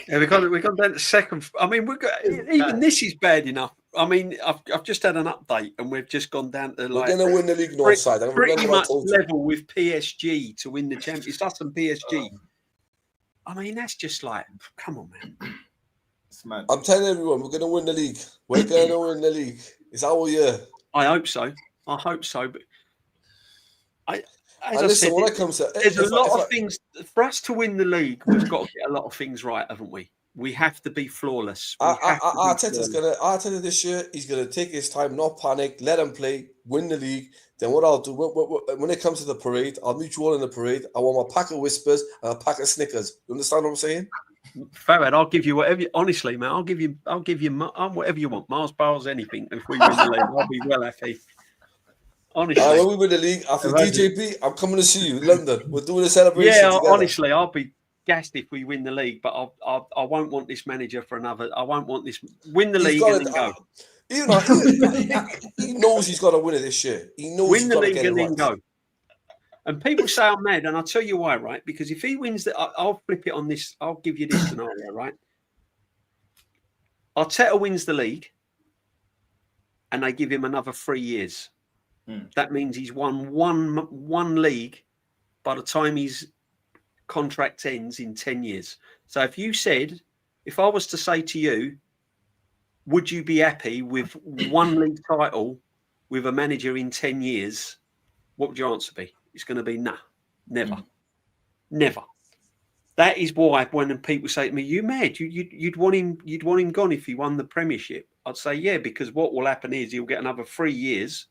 Yeah, we've gone down to second. I mean, even this is bad enough. I mean, I've just had an update, and we've just gone down to We're going to win the league north side. Pretty much level with PSG to win the Champions. It's us and PSG. I mean, that's just like, come on, man. I'm telling everyone, we're going to win the league. We're going to win the league. It's our year. I hope so. I hope so. But listen, when it comes to there's a lot of things for us to win the league. We've got to get a lot of things right, haven't we? We have to be flawless. Arteta this year, he's going to take his time, not panic, let him play, win the league. Then what I'll do when it comes to the parade, I'll meet you all in the parade. I want my pack of Whispers and a pack of Snickers. You understand what I'm saying? Farad, I'll give you whatever. Honestly, man, I'll give you whatever you want. Mars bars, anything. If we win the league, I'll be well happy. Honestly, when we win the league, after DJP, I'm coming to see you in London. We're doing a celebration. Yeah, together. Honestly, I'll be gassed if we win the league, but I won't want this manager for another. I won't want this win the league and then go. He knows he's got to win it this year. He knows win the league and then go. And people say I'm mad, and I'll tell you why, right? Because if he wins I'll flip it on this. I'll give you this scenario, right? Arteta wins the league, and they give him another 3 years. That means he's won one league by the time his contract ends in 10 years. So if I was to say to you, would you be happy with one league title with a manager in 10 years? What would your answer be? It's going to be nah, never, never. That is why when people say to me, "You mad? You'd want him gone if he won the Premiership?" I'd say, yeah, because what will happen is he'll get another 3 years.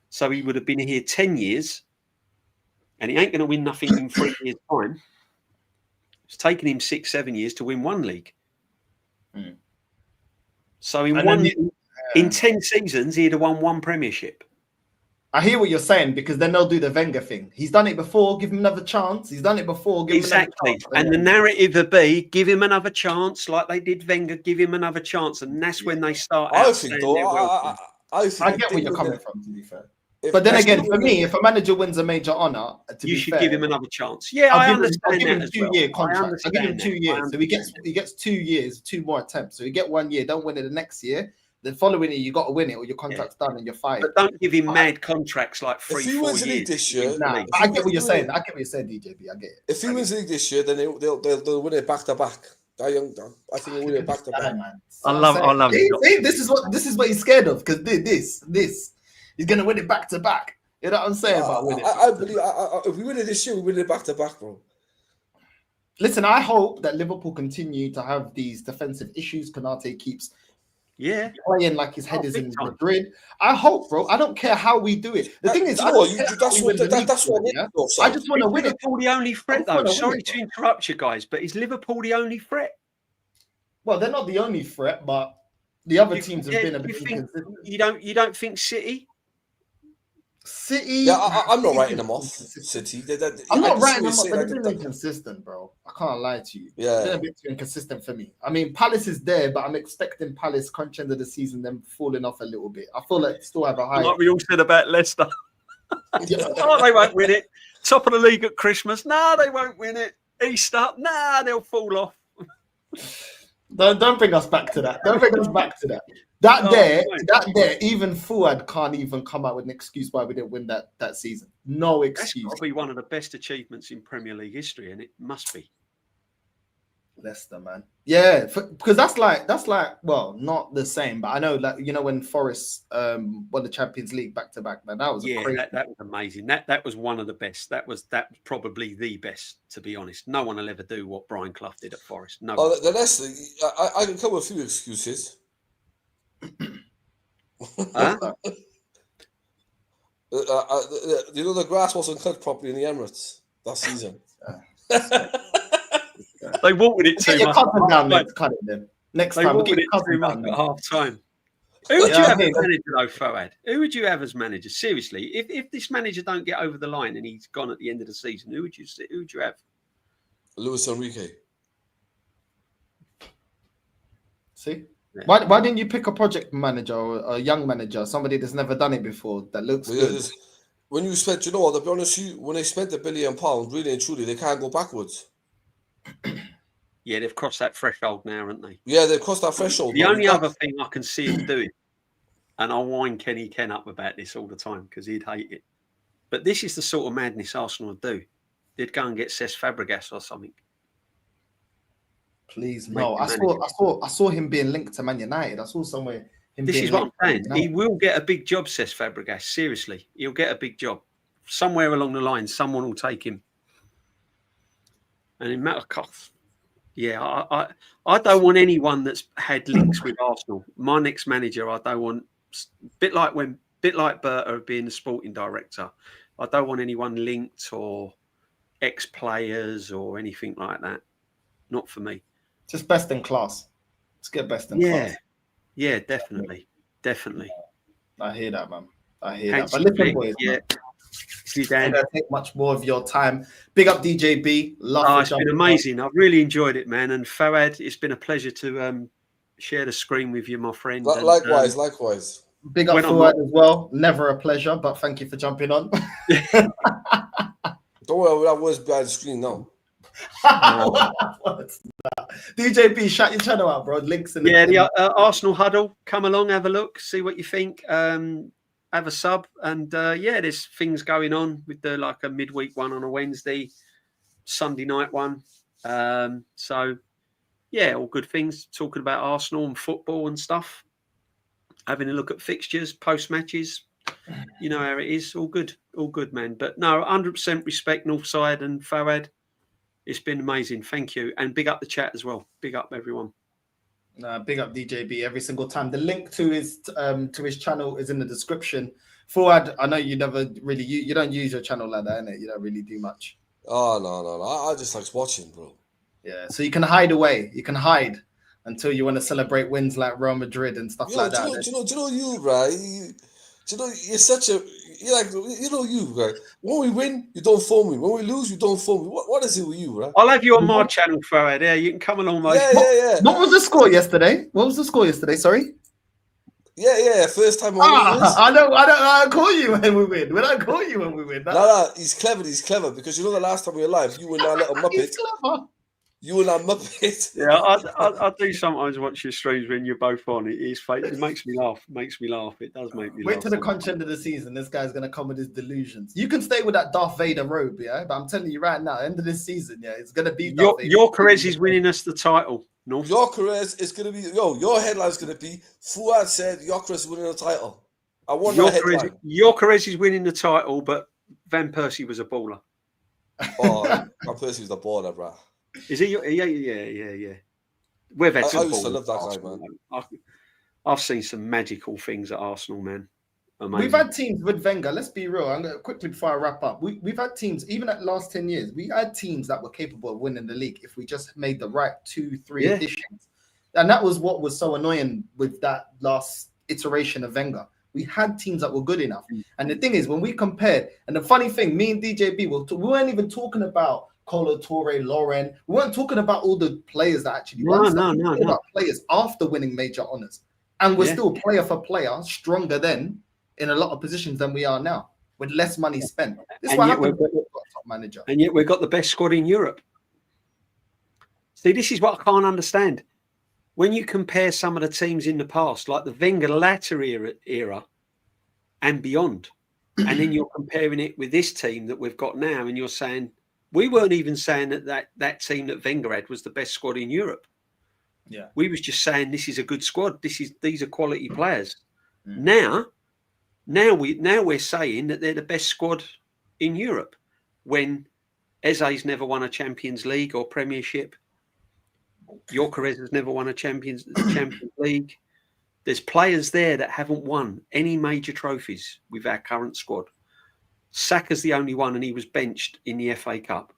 So he would have been here 10 years, and he ain't going to win nothing in 3 years' time. It's taken him 6-7 years to win one league. So in 10 seasons, he'd have won one Premiership. I hear what you're saying, because then they'll do the Wenger thing. He's done it before, give him another chance. He's done it before, give him another chance. And the narrative would be, give him another chance, like they did Wenger, give him another chance. And that's when they start I get where you're coming from, to be fair. But then again, for me, if a manager wins a major honour, you should give him another chance. Yeah, I understand that. I'll give him a 2-year contract. I'll give him 2 years. So he gets 2 years, 2 more attempts. So you get 1 year, don't win it the next year. The following year, you got to win it, or your contract's done and you're fired. But don't give him mad contracts like 3-4 years. If he wins the league this year, I get what you're saying. I get what you said, DJB. I get it. If he wins the league this year, then they'll win it back to back. I think they'll win it back to back. I love it. This is what he's scared of, because this he's gonna win it back to back. You know what I'm saying? I believe if we win it this year, we win it back to back, bro. Listen, I hope that Liverpool continue to have these defensive issues. Konate keeps playing like his head is in Madrid. I hope, bro. I don't care how we do it. The thing is, that's what I just want to win it. Liverpool the only threat, though. Sorry to interrupt you guys, but is Liverpool the only threat? Well, they're not the only threat, but the other teams have been a bit inconsistent. You don't think City? City. Yeah, I'm not writing them off. City. I'm not writing them off, but they've been inconsistent, bro. I can't lie to you. Yeah, they're a bit too inconsistent for me. I mean, Palace is there, but I'm expecting Palace crunch end of the season, them falling off a little bit. I feel like they still have a high. Like we all said about Leicester. Oh, they won't win it. Top of the league at Christmas. No, they won't win it. Easter. Nah, they'll fall off. Don't bring us back to that. Don't bring us back to that. That there, even Fuad can't even come out with an excuse why we didn't win that season. No excuse. That's got to be one of the best achievements in Premier League history, and it must be. Leicester, man. Yeah, because that's like well, not the same, but I know that when Forest won the Champions League back to back, man, that was crazy. That was amazing. That was one of the best. That was probably the best, to be honest. No one will ever do what Brian Clough did at Forest. No. The Leicester, I can come with a few excuses. The grass wasn't cut properly in the Emirates that season. They watered it too much. Next time, we'll it too much at half time. Who would you have as manager, though, Fuad? Who would you have as manager? Seriously, if this manager don't get over the line and he's gone at the end of the season, who would you have? Luis Enrique. See? Yeah. Why didn't you pick a project manager or a young manager, somebody that's never done it before, that looks good? When you spent, you know what, to be honest, when they spent £1 billion, really and truly, they can't go backwards. Yeah, they've crossed that threshold now, haven't they? Yeah, they've crossed that threshold. The only other thing I can see him doing, and I'll wind Kenny Ken up about this all the time because he'd hate it, but this is the sort of madness Arsenal would do. They'd go and get Cesc Fabregas or something. Please, no. I saw him being linked to Man United. I saw somewhere. This is what I'm saying. He will get a big job, Cesc Fabregas. Seriously, he'll get a big job. Somewhere along the line, someone will take him. And in matter of cost, yeah, I don't want anyone that's had links with Arsenal. My next manager, I don't want, bit like Berta being the sporting director. I don't want anyone linked or ex-players or anything like that. Not for me. Just best in class. Let's get best in class. Yeah, definitely. I hear that, man. I hear that. But listen, boys, see, Dan, I'm going to take much more of your time. Big up DJB. It's been amazing. I've really enjoyed it, man. And Fawad, it's been a pleasure to share the screen with you, my friend. Likewise. Big up Fawad as well. Never a pleasure, but thank you for jumping on. Don't worry, that was behind the screen now. What's that? DJB, shout your channel out, bro. Links in the Arsenal Huddle. Come along, have a look, see what you think. Have a sub, and there's things going on with a midweek one on a Wednesday, Sunday night one. So all good things. Talking about Arsenal and football and stuff. Having a look at fixtures, post matches. You know how it is. All good, man. But no, 100% respect Northside and Fawad. It's been amazing. Thank you. And big up the chat as well. Big up everyone. Big up DJB every single time. The link to his channel is in the description. Fawad, I know you never really you don't use your channel like that, innit? You don't really do much. Oh no. I just like watching, bro. Yeah, so you can hide away. You can hide until you want to celebrate wins like Real Madrid and stuff like that. Do you know you, right? You're such a you, right? When we win, you don't phone me. When we lose, you don't phone me. What is it with you, right? I'll have you on my channel, Fawad. Yeah, you can come along. Yeah. What was the score yesterday? Sorry. Yeah. First time. I call you when we win. When I call you when we win. No. He's clever because you know the last time we were live, you and that little muppet. He's clever. You and that muppet. Yeah, I do sometimes watch your streams when you're both on. It makes me laugh. It does make me laugh. Wait till the content of the season. This guy's gonna come with his delusions. You can stay with that Darth Vader robe, yeah. But I'm telling you right now, end of this season, yeah, it's gonna be Darth Vader. Gyökeres is winning us the title. No, Gyökeres is gonna be your headline's gonna be Fuad said Gyökeres is winning the title. I want that headline. Gyökeres is winning the title, but Van Persie was a baller. Oh, Van Persie was a baller, bro. Is he? Yeah. We've had I used to love that guy, man. I've seen some magical things at Arsenal, man. Amazing. We've had teams with Wenger. Let's be real. I'm going to quickly before I wrap up. We've had teams, even at last 10 years, we had teams that were capable of winning the league if we just made the right 2-3 additions. And that was what was so annoying with that last iteration of Wenger. We had teams that were good enough. And the thing is, when we compared, and the funny thing, me and DJB, we weren't even talking about Colo Torre, Lauren. We weren't talking about all the players that actually won. No. About players after winning major honors, and we're still player for player stronger than in a lot of positions than we are now with less money spent. This is what happened with top manager, and yet we've got the best squad in Europe. See, this is what I can't understand. When you compare some of the teams in the past, like the Wenger latter era and beyond, and then you're comparing it with this team that we've got now, and you're saying. We weren't even saying that team that Wenger had was the best squad in Europe. Yeah, we was just saying this is a good squad. These are quality players. Now we're saying that they're the best squad in Europe. When EZE's never won a Champions League or Premiership, Gyökeres has never won a Champions League. There's players there that haven't won any major trophies with our current squad. Saka's the only one, and he was benched in the FA Cup.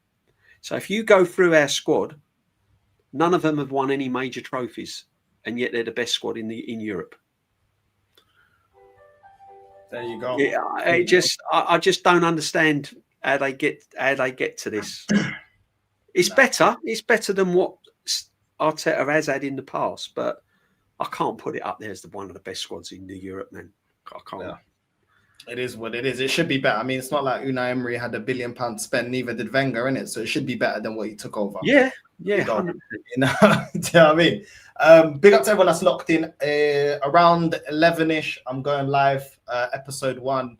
So if you go through our squad, none of them have won any major trophies, and yet they're the best squad in Europe. There you go. Yeah, I just don't understand how they get to this. It's better. It's better than what Arteta has had in the past, but I can't put it up there as one of the best squads in Europe, man. I can't. Yeah. It is what it is. It should be better. I mean, it's not like Unai Emery had £1 billion to spend, neither did Wenger, innit? So it should be better than what he took over. Yeah. You know, do you know what I mean? Big up to everyone that's locked in. Around 11-ish, I'm going live, episode 1,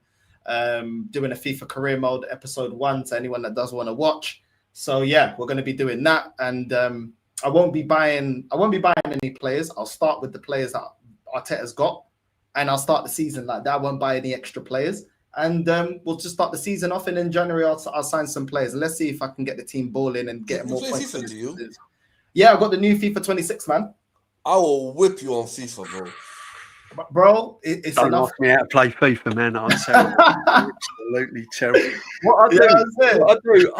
doing a FIFA career mode, episode 1, to anyone that does want to watch. So yeah, we're going to be doing that. And I won't be buying any players. I'll start with the players that Arteta's got. And I'll start the season like that. I won't buy any extra players. And we'll just start the season off. And in January, I'll sign some players. And let's see if I can get the team balling and get more points. FIFA, do you? Yeah, I've got the new FIFA 26, man. I will whip you on FIFA, bro. Bro, it's Don't enough. ask me how to play FIFA, man. I'm terrible. Absolutely terrible. What I do,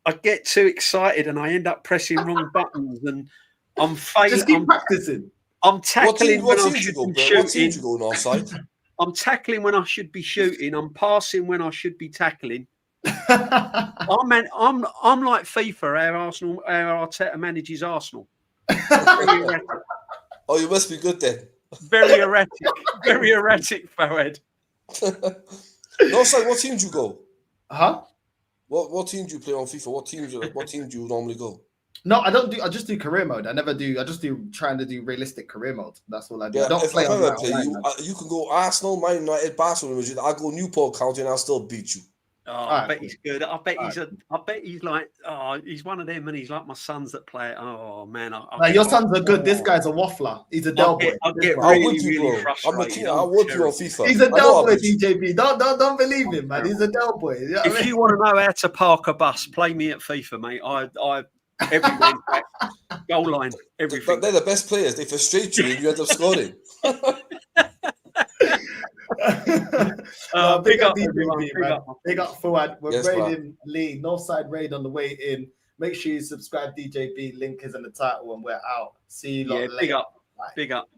I get too excited and I end up pressing wrong buttons and I'm failing. Just keep practicing. I'm tackling when I should be shooting. What team do you go on our side? I'm tackling when I should be shooting. I'm passing when I should be tackling. I'm like FIFA, our Arteta manages Arsenal. Oh, you must be good then. Very erratic, Fawad. No, sorry, what team do you go? Huh? What team do you play on FIFA? What team do you normally go? No, I don't do. I just do career mode. I never do. I just do trying to do realistic career mode. That's all I do. Yeah, I don't if play I on ever play you can go Arsenal, Man United, Barcelona, Madrid. I go Newport County, and I'll still beat you. Oh, I bet he's good. I bet he's like. Oh, he's one of them, and he's like my sons that play. Oh man, your sons are good. This guy's a waffler. He's a Del boy. I get really frustrated. I'll whip you on FIFA. He's a Del boy, DJB. Don't believe him, man. He's a Del boy. You know if you want to know how to park a bus, play me at FIFA, mate. I everywhere, goal line, everything. They're the best players. They frustrate you and you end up scoring. Big up DJB, man. Big up Fuad. We're raiding Lee. Northside raid on the way in. Make sure you subscribe, DJB. Link is in the title and we're out. See you later. Big up. Big up.